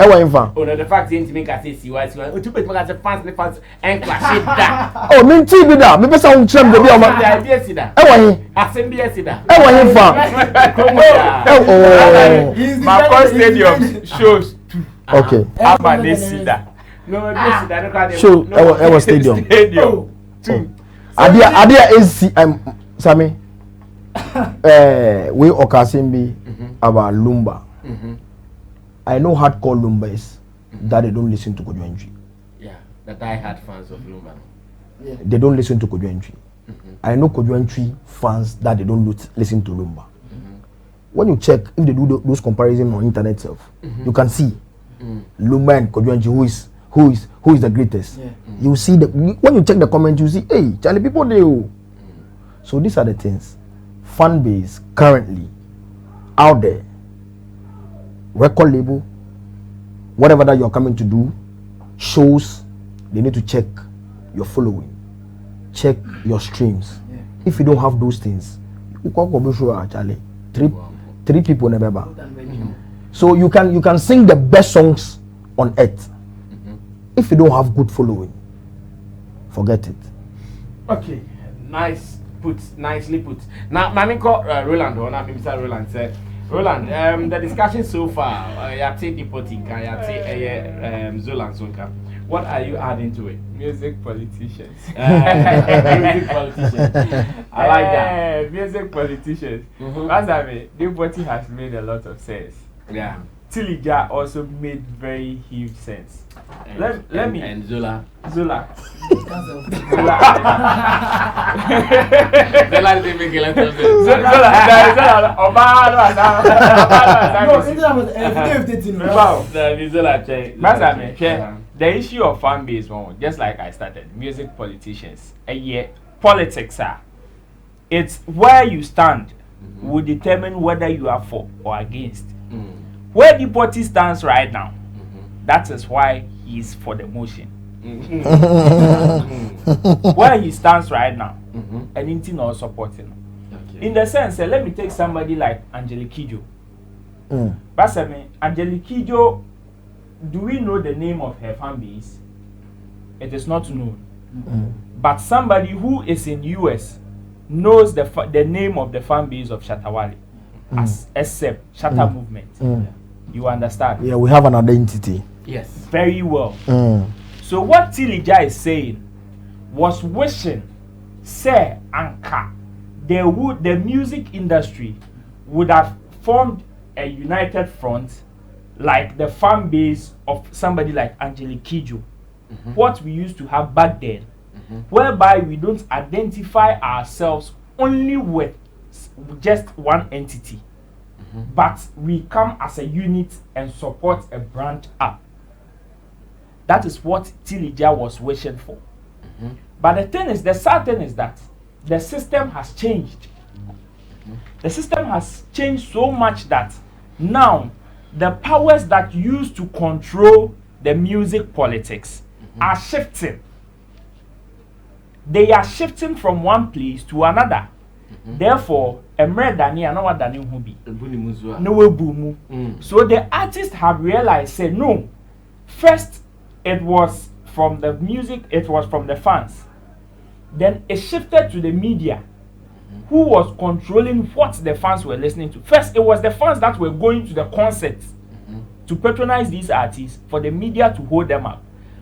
Oh no, the fact is, make us say fans and clash that. Oh, me too be that. Me person who trim the be on my. My stadium shows. Okay. No, show our stadium. Adia is Sammy. We Okasimbi about Lumba. I know hardcore Lumbas that they don't listen to Kojuentry. Yeah, the die-hard fans of Lumba. Yeah. They don't listen to Kojuentry. I know Kojuentry fans that they don't listen to Lumba. When you check, if they do those comparisons on internet itself, you can see Lumba and Kojuentry who is the greatest. Yeah. You see when you check the comments, you see, hey, Charlie, people do. So these are the things. Fanbase currently out there, record label, whatever that you're coming to do, shows, they need to check your following, check your streams. Yeah. If you don't have those things, you can't go show Charlie. Three people never. So you can sing the best songs on earth. If you don't have good following, forget it. Okay, nicely put. Now, Mami called Roland, or not Mr. Roland said, Roland, the discussion so far, Yate Deportee, Yate Zolan Sonka. What are you adding to it? Music politicians. Music politicians. I like that. Music politicians. That's I mean, Deportee has made a lot of sense. Yeah. Tillie also made very huge sense. Let me and Zola. Zola didn't make a lot of sense. The issue of fan base, just like I started, music politicians, politics are. It's where you stand will determine whether you are for or against. Where Deportee stands right now, that is why he's for the motion. Where he stands right now, anything or supporting. Okay. In the sense, let me take somebody like Angelique Kidjo. But Angelique Kidjo, do we know the name of her fan base? It is not known. But somebody who is in US knows the name of the fan base of Shatawale as except Shatter movement. You understand? Yeah, we have an identity. Yes, very well. So what Tillie is saying was wishing, say, Anka, the music industry would have formed a united front like the fan base of somebody like Angelique Kidjo. What we used to have back then, whereby we don't identify ourselves only with just one entity. But we come as a unit and support a brand up. That is what Tillie was wishing for. But the sad thing is that the system has changed. The system has changed so much that now the powers that used to control the music politics are shifting. They are shifting from one place to another. Therefore, Emre Dani and our Dani Hubi. No boom. So the artists have realized, say no. First, it was from the music, it was from the fans. Then it shifted to the media, who was controlling what the fans were listening to. First, it was the fans that were going to the concerts to patronize these artists for the media to hold them up.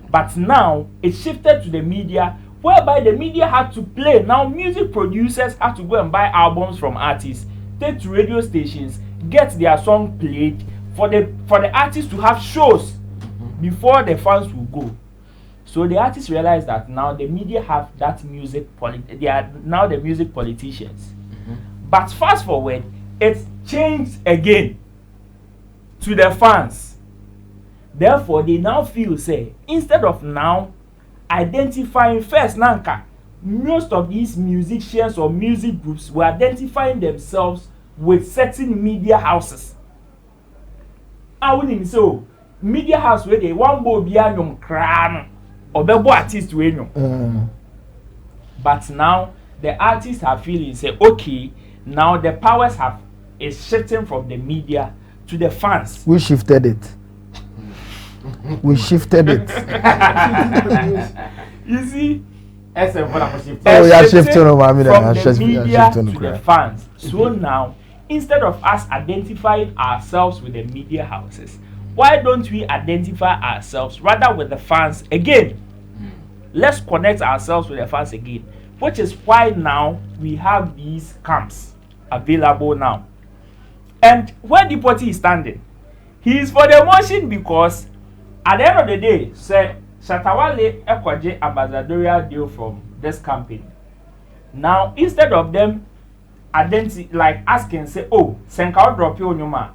But now it shifted to the media, whereby the media had to play. Now music producers had to go and buy albums from artists, take to radio stations get their song played, for the artists to have shows before the fans will go. So the artists realize that now the media have that they are now the music politicians. But fast forward, it's changed again to the fans. Therefore, they now feel, say, instead of now identifying first, Nanka, most of these musicians or music groups were identifying themselves with certain media houses. I wouldn't so media house where they one bo bia nyom kran or bebo artist we nyom. But now the artists are feeling say okay, now the powers is shifting from the media to the fans. We shifted it. We shifted it. You see, shifting from the media to the fans. So now, instead of us identifying ourselves with the media houses, why don't we identify ourselves rather with the fans again? Let's connect ourselves with the fans again, which is why now we have these camps available now. And where Deportee is standing, he is for the motion because at the end of the day, say Shatawale Ekwaje ambassadorial deal from this company. Now, instead of them asking, say, oh, Senka drop your number,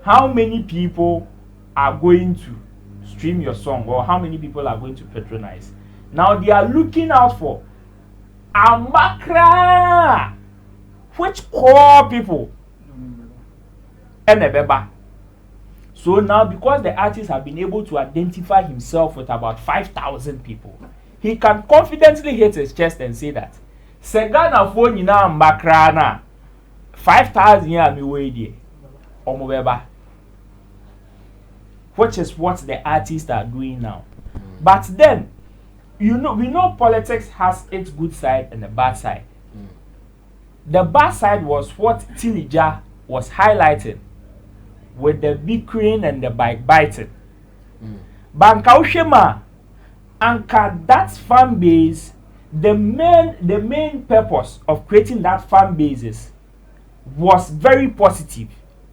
how many people are going to stream your song or how many people are going to patronize? Now they are looking out for Amakra, which core people and Ebeba. So now, because the artist have been able to identify himself with about 5,000 people, he can confidently hit his chest and say that Segana phone ina Makrana 5,000 year mi way Omobeba. Which is what the artists are doing now. But then, we know politics has its good side and the bad side. The bad side was what Tillie was highlighting with the bickering and the backbiting. Bankaushema, Anka, that fan base, the main purpose of creating that fan bases was very positive,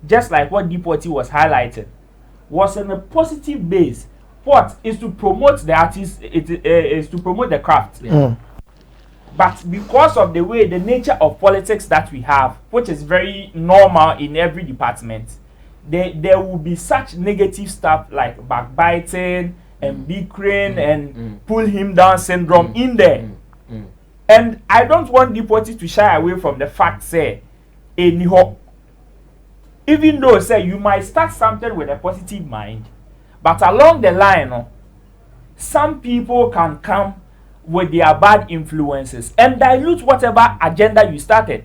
just like what Deportee was highlighting, was on a positive base. What is to promote the artist? It is to promote the craft. But because of the nature of politics that we have, which is very normal in every department, there will be such negative stuff like backbiting and bickering and pull him down syndrome in there. And I don't want Deportee to shy away from the fact, say, even though, say, you might start something with a positive mind, but along the line, some people can come with their bad influences and dilute whatever agenda you started.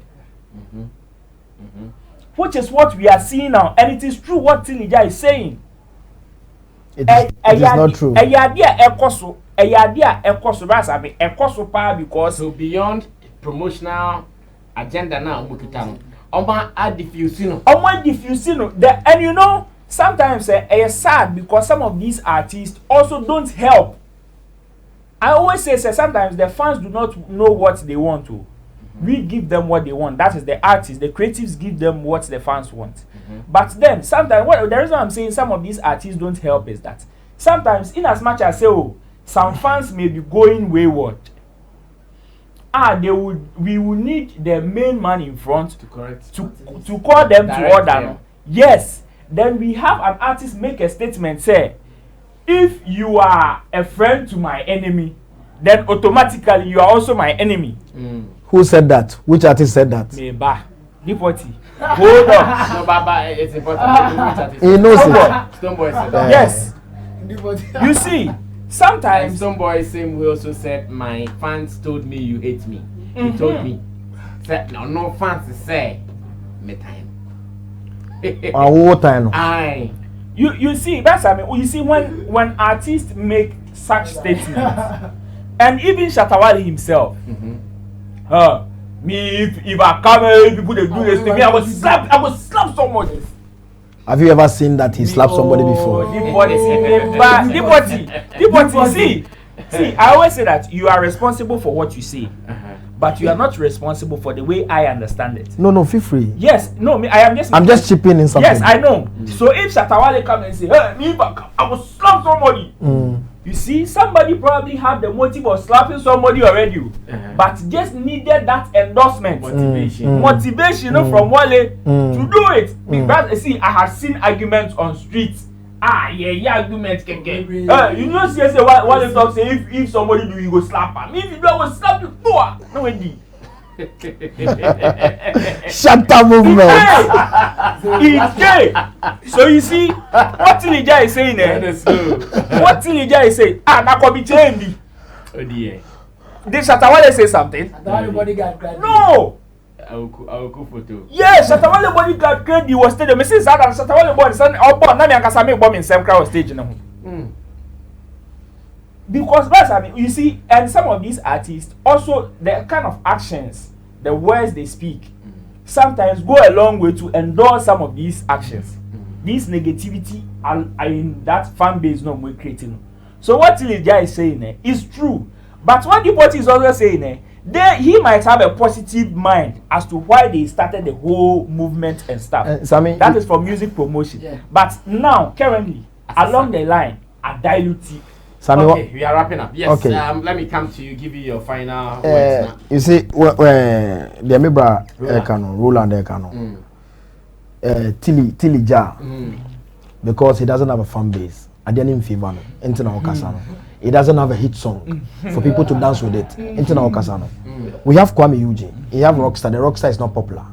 Which is what we are seeing now, and it is true what Tillie is saying. It is not true. Because so beyond promotional agenda now, and you know, sometimes it's sad because some of these artists also don't help. I always say sometimes the fans do not know what they want to. We give them what they want. That is the artists, the creatives give them what the fans want. But then sometimes the reason I'm saying some of these artists don't help is that sometimes, in as much as say, some fans may be going wayward, we will need the main man in front to call them to order. Yes, then we have an artist make a statement, say, if you are a friend to my enemy, then automatically you are also my enemy. Who said that? Which artist said that? Deportee. Hold on. No, Baba, it's important. He knows it. Stoneboy said that. Yes. You see, sometimes Stoneboy same way also said, my fans told me you hate me. He told me. Said no fans say me time. What time? Aye. You see, that's you see when artists make such statements, and even Shatawale himself, me if I come people they do this to me, I will slap someone. Have you ever seen that he slapped somebody before? Deportee, see, I always say that you are responsible for what you say, but you are not responsible for the way I understand it. No, feel free. Yes, no, me, I'm just chipping in something. Yes, I know. So if Shatawale come and say, hey, me, I will slap somebody. You see, somebody probably have the motive of slapping somebody already, but just needed that endorsement, motivation from Wale to do it. Because see, I have seen arguments on streets. Arguments can get. You know, see, Wale talk say if somebody do, you go slap her. Me, if you do, I will slap you. No, indeed. Shut up, movement. It's gay. So you see, what Tillie is saying there? What Tillie is saying? That could be changed. Oh dear. Did Shatawale say something? No. I will go photo. Yes, Shatawale bodyguard credit was stadium. Me say that Shatawale body son obo na me ankasa me bomb in same crowd stage na ho. Because that's, I mean, you see, and some of these artists also, the kind of actions, the words they speak, sometimes go a long way to endorse some of these actions. This negativity are in that fan base no we're creating. So what Tillie is saying is true. But what Deportee is also saying he might have a positive mind as to why they started the whole movement and stuff. Sammy, that is for music promotion. Yeah. But now, currently, along the line, are diluting. Sammy, okay, we are wrapping up. Yes. Okay. Let me come to you, give you your final words now. You see, the Mibra Roland Ekano, Tillie Ja, because he doesn't have a fan base. I didn't favor Internal Casano. He doesn't have a hit song for people to dance with it. Internal Casano. We have Kwame Eugene. He have Rockstar. The Rockstar is not popular,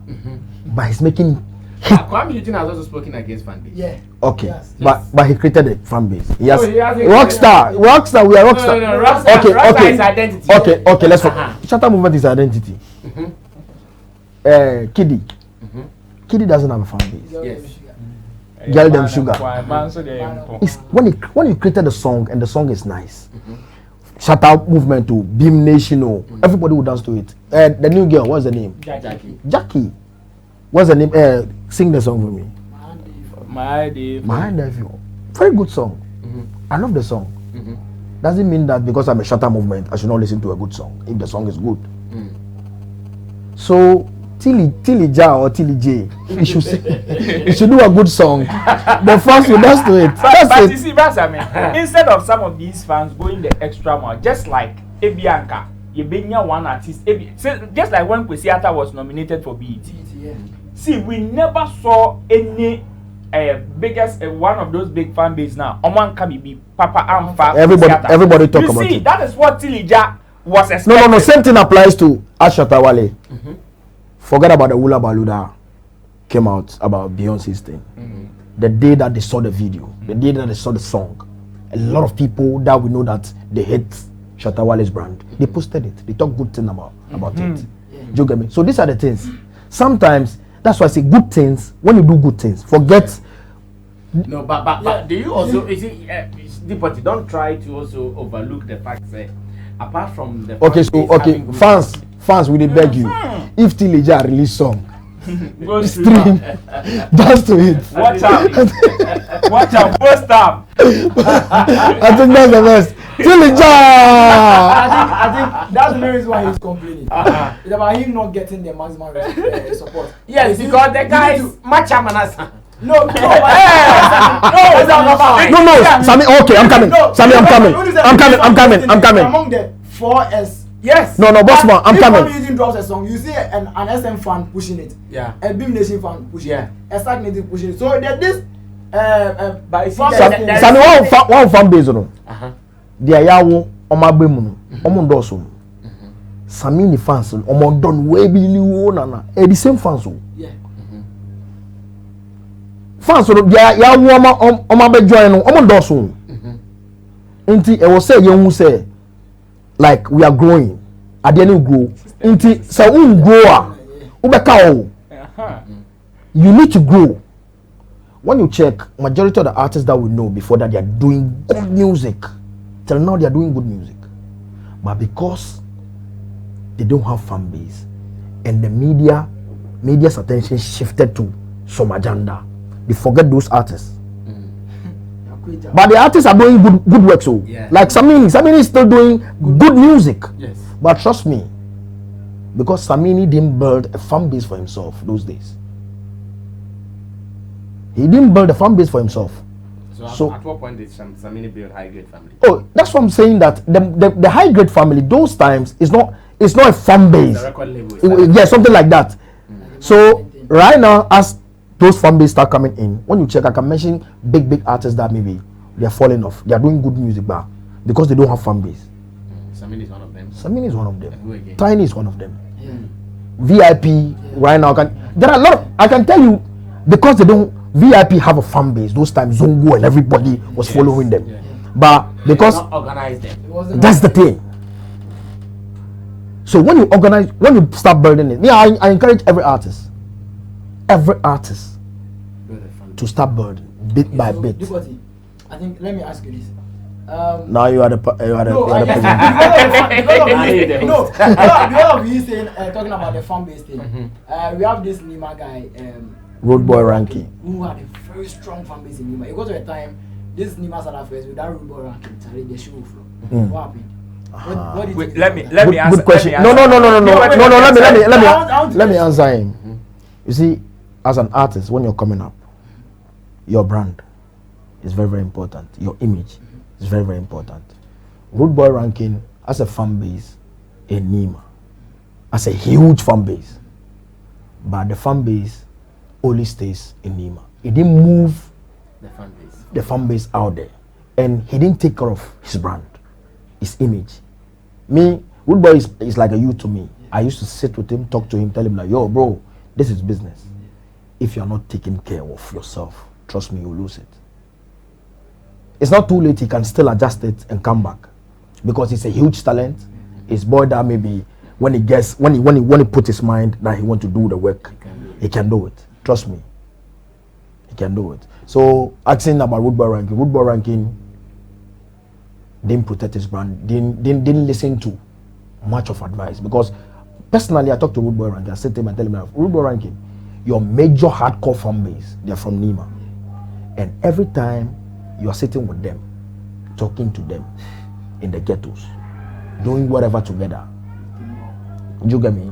but he's making. Kwame Eugene has also spoken against Fanbase. Yeah. Okay. Yes. But he created a fan base. He has Rockstar. Rockstar. We are Rockstar. No, Rockstar. Okay. Rockstar is identity. Okay. Let's Shatter Movement is identity. Kiddy. Kiddy doesn't have a fan base. Yes. Girl Them Sugar. When he created the song and the song is nice. Shatter Movement to Beam Nation. Everybody will dance to it. The new girl. What's the name? Jackie. What's the name? Sing the song for me. My Dave. Very good song. I love the song. Doesn't mean that because I'm a Shatter Movement, I should not listen to a good song if the song is good. So Tillie Ja or Tillie J, he should do a good song. The fans will dance to it. But you see, instead of some of these fans going the extra mile, just like Ebianca, you bring one artist. Just like when Kwesiata was nominated for BET. See, we never saw any biggest one of those big fan base now. Oman can be Papa Amfa. Everybody talk about it. You see, that is what Tillie Ja was expecting. No. Same thing applies to Ashata Wale. Forget about the Wula Baluda came out about Beyonce's thing. The day that they saw the video, the day that they saw the song, a lot of people that we know that they hate Shatta Wale's brand, they posted it. They talk good thing about it. Do you get me? So these are the things. Sometimes that's why I say good things. When you do good things, forget. No, but do you also Deportee, don't try to also overlook the fact that apart from the fans, we dey beg you. If Tillie Ja release song, stream, dance to it. Watch out, post up. I think that's the best. Tillie Ja. I think that's the reason why he's complaining. It's about him not getting the maximum support. Yes, because the guy is Macha Manasa. No, Sammy, okay, I'm coming. Sammy, I'm coming. Among the 4S. Yes. No, Bossman, I'm coming. If Using drops a song, you see an SM fan pushing it. Yeah. A Beam Nation fan pushing it. A Stack Native pushing it. So there's this. Sammy, one fan base on. They are yawo oma bemu omo ndoso. Sammy ni fans omo don we bi liwo nana. The same fans o. Yeah. Fans so they are yawo oma be join no omo ndoso. Nti e wo say yen say like we are growing. At the end we grow. Nti say we grow a ubeka o. You need to grow. When you check, majority of the artists that we know before that, they are doing good music. Till now they are doing good music. But because they don't have fan base and the media's attention shifted to some agenda, they forget those artists. But the artists are doing good work. So like Sammy is still doing good music. Yes. But trust me, Because Samini didn't build a fan base for himself those days. He didn't build a fan base for himself. So at what point did Samini build high grade family? Oh, that's what I'm saying, that the high grade family those times is not a fan base. The record label. Yeah, something like that. So right now, as those fan base start coming in, when you check, I can mention big artists that maybe they are falling off. They are doing good music, but because they don't have fan base. Samini is one of them. Samini is one of them. And who again? Tiny is one of them. VIP right now there are a lot of, I can tell you, because they don't, VIP have a fan base. Those times Zongo and everybody was following them. But because organize them. That's the thing. So when you organize, when you start building it, I encourage every artist to start building bit by bit. Deportee, I think, let me ask you this. Now you are the Because of you saying, talking about the fan base thing, we have this Nima guy, Road Boy Ranking, who had a very strong fan base in Nima. It got to a time, this Nima started first with that Road Boy Ranking, Charlie, the show flow. What happened? What did Wait, you let me answer. Good question. No. Let me answer him. You see, as an artist, when you're coming up, your brand is very, very important. Your image is very, very important. Road Boy Ranking as a fan base in Nima, as a huge fan base, but the fan base only stays in Nima. He didn't move the fan base out there, and he didn't take care of his brand, his image. Me, Road Boy is like a youth to me. I used to sit with him, talk to him, tell him like, yo, bro, this is business. If you're not taking care of yourself, trust me, you'll lose it. It's not too late. He can still adjust it and come back, because he's a huge talent. His boy that maybe when he put his mind that he want to do the work, he can do it. Trust me, he can do it. So asking about Road Boy Ranking didn't protect his brand, didn't listen to much of advice, because personally I talked to Road Boy Ranking. I said to him and tell him, Road Boy Ranking, your major hardcore fan base, they're from Nima, and every time you are sitting with them, talking to them in the ghettos, doing whatever together. You get me?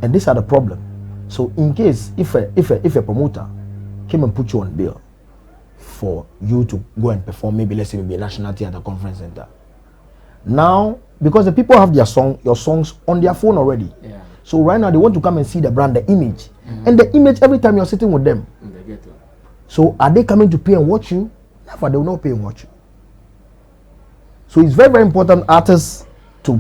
And these are the problem. So in case if a promoter came and put you on bill for you to go and perform, maybe let's say maybe a National Theatre Conference Center. Now, because the people have your songs on their phone already. Yeah. So right now they want to come and see the brand, the image. And the image every time you're sitting with them. In the ghetto. So are they coming to pay and watch you? Never, they will not pay and watch you. So it's very, very important, artists, to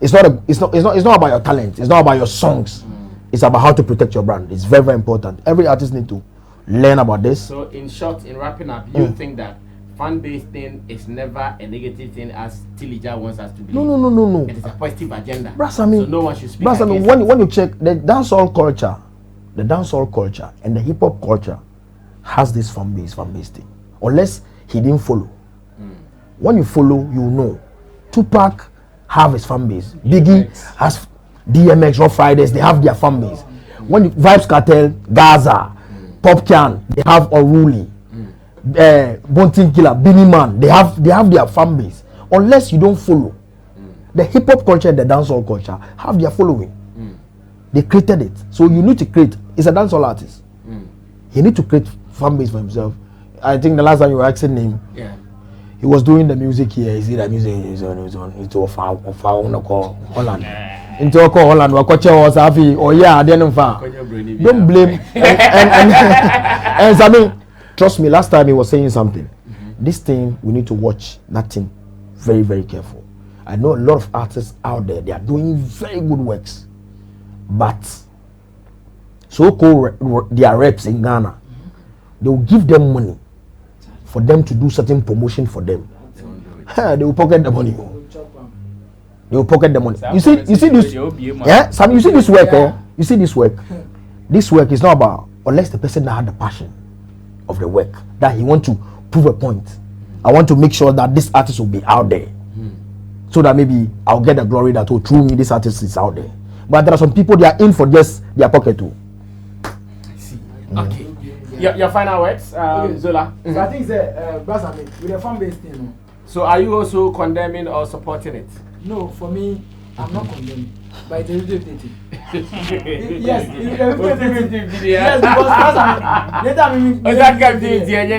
it's not about your talent, it's not about your songs. It's about how to protect your brand. It's very, very important. Every artist need to learn about this. So in short, in wrapping up, you think that fan base thing is never a negative thing as Tillie wants us to believe? No. It is a positive agenda. So no one should speak against it. When you check the dancehall culture and the hip hop culture has this fan base thing. Unless he didn't follow. When you follow, you know. Tupac have his fan base. Biggie has DMX, Rough Riders, they have their fan base. When you Vibes Cartel, Gaza, Popcan, they have Oruli, Bontin Killer, Beanie Man, they have their fan base. Unless you don't follow. The hip hop culture and the dancehall culture have their following. They created it. So you need to create. He's a dancehall artist. He need to create fan base for himself. I think the last time you were asking him, he was doing the music here. He said that music is on into a Holland. Into a Holland, don't blame. And Sammy, trust me, last time he was saying something. This thing, we need to watch that thing very, very careful. I know a lot of artists out there, they are doing very good works. But so-called their reps in Ghana, they will give them money for them to do certain promotion for them. They will pocket the money. They will pocket the money. You see this? Yeah, Sam. You see this work? You see this work? This work is not about, unless the person that had the passion of the work, that he want to prove a point. I want to make sure that this artist will be out there, so that maybe I'll get the glory that through me this artist is out there. But there are some people, they are in for just their pocket too. I see. Okay. Your final words, Zola. So I think with the fan base thing. So are you also condemning or supporting it? No, for me, I'm not condemning, but it's a 50-50. Yes, yes, because later I mean, that can be the yes,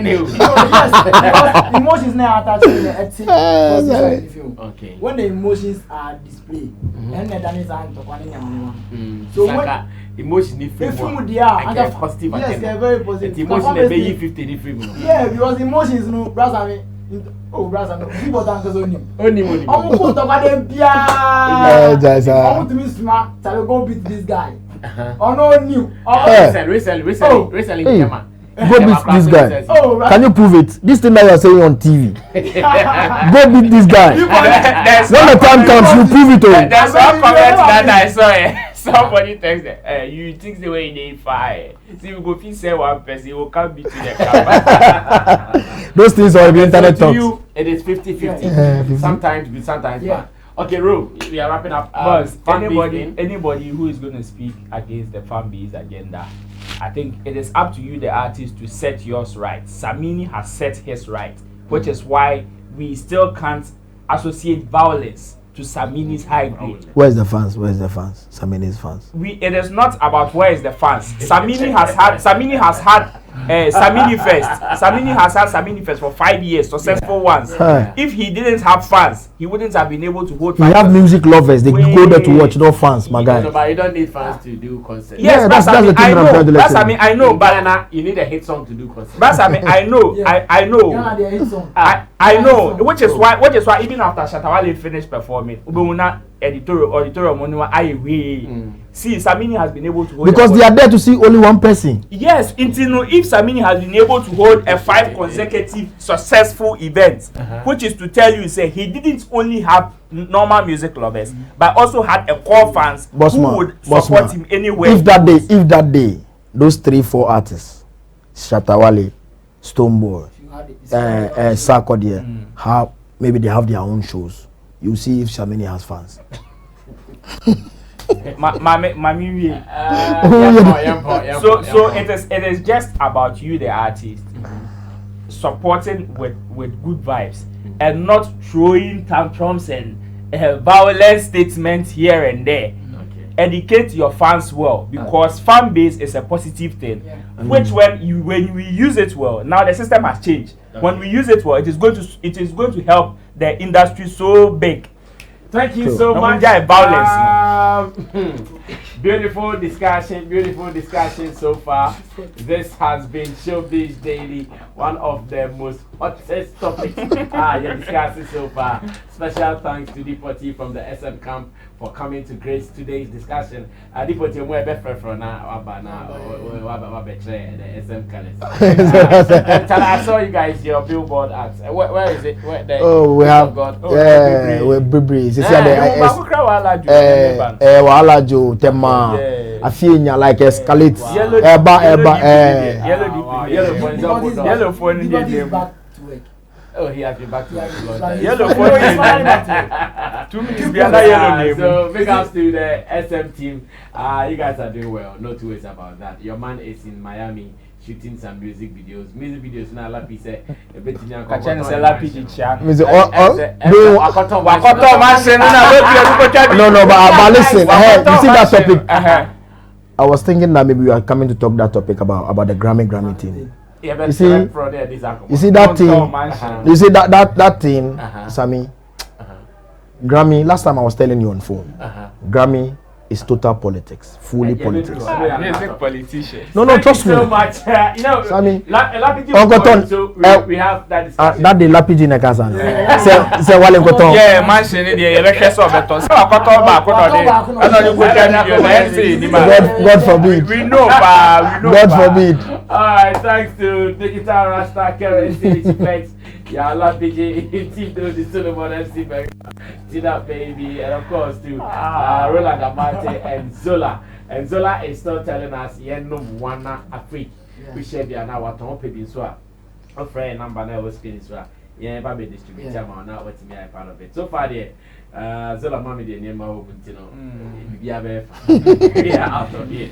emotions now attached to the acting. Okay. When the emotions are displayed, and then is to one. So when emotion is free, positive. Yes, they're very positive. Emotion they pay 50 free. Yeah, because emotions, no, brother. Oh, brother, people don't go on. Only. I'm going to talk about them. I want to be smart. So I go beat this guy. Oh no, new. Recently, go beat this guy. Can you prove it? This thing that you're saying on TV. Go beat this guy. When the time comes, you prove it. There's one comment that I saw. Somebody texted, you think the way they fire. See, you go feel say one person, you will come beat to the camera. Those things are the internet so talks. You, it is 50-50. Sometimes good, sometimes bad. Okay, Ro, we are wrapping up. Anybody who is going to speak against the Fanbase agenda, I think it is up to you, the artist, to set yours right. Samini has set his right, which is why we still can't associate violence to Samini's high grade. Where's the fans? Samini's fans. It is not about where is the fans. Samini has had Samini has had Samini first for 5 years, successful ones. If he didn't have fans, he wouldn't have been able to hold. You have music lovers, they go there to watch, no fans, my guy. But you don't need fans to do concerts. Yes, that's the thing I'm trying to let you know. I know, but you need a hit song to do concerts. But I know, I know, which is why even after Shatawale finished performing, Ubuna editorial money see, Samini has been able to hold, because they are there to see only one person. Yes, until if Samini has been able to hold a 5 consecutive successful events, which is to tell you, say he didn't only have normal music lovers, but also had a core fans who would support him anywhere. If that day, those 3-4 artists, Shatawale, Stonebwoy, Sarkodie, have maybe they have their own shows. You see if Samini has fans. So it is just about you, the artist, supporting with good vibes and not throwing tantrums and violent statements here and there. Educate your fans well, because fan base is a positive thing, which when we use it well, now the system has changed. When we use it well, it is going to help the industry so big. Thank you so much. Beautiful discussion so far. This has been Showbiz Daily, one of the most hottest topics you're discussing so far. Special thanks to Deportee from the SM camp for coming to grace today's discussion. Deportee, we're better from now, the SM colors. I saw you guys your billboard ads. Where is it? We have we're Bibri. Walajo Tema Afinya like escalate yellow phone in the oh, he has been back to work. Yellow phone 2 minutes behind yellow name. So big ups to the SM team. You guys are doing well, no two ways about that. Your man is in Miami shooting some music videos. Now Lapi say a bit in your kitchen say Lapi chan. No, but listen, you see that topic. I was thinking that maybe we are coming to talk that topic about the Grammy thing. You see that thing. You see that thing, Sammy. Grammy. Last time I was telling you on phone. Grammy is total politics, fully politics. Music politicians. No, trust me. So much, Sammy. We have that discussion. That the Lapidi Nekasan. Say Wale Koton. Yeah, man, she need the request of beton. So Koton back God forbid. We know, God forbid. Alright, thanks to Digital Rasta, Karen, Effects, Yala PJ, Team the Solomon MC, Tina Baby, and of course to Roland Amate and Zola. And Zola is still telling us, yeah, no one Afri. We share the now what on pay this one. A friend number now was finished. Yeah, Baby distributor, now what's me a part of it. So far, there, Zola Mommy, the name of Buntino, yeah, out of here.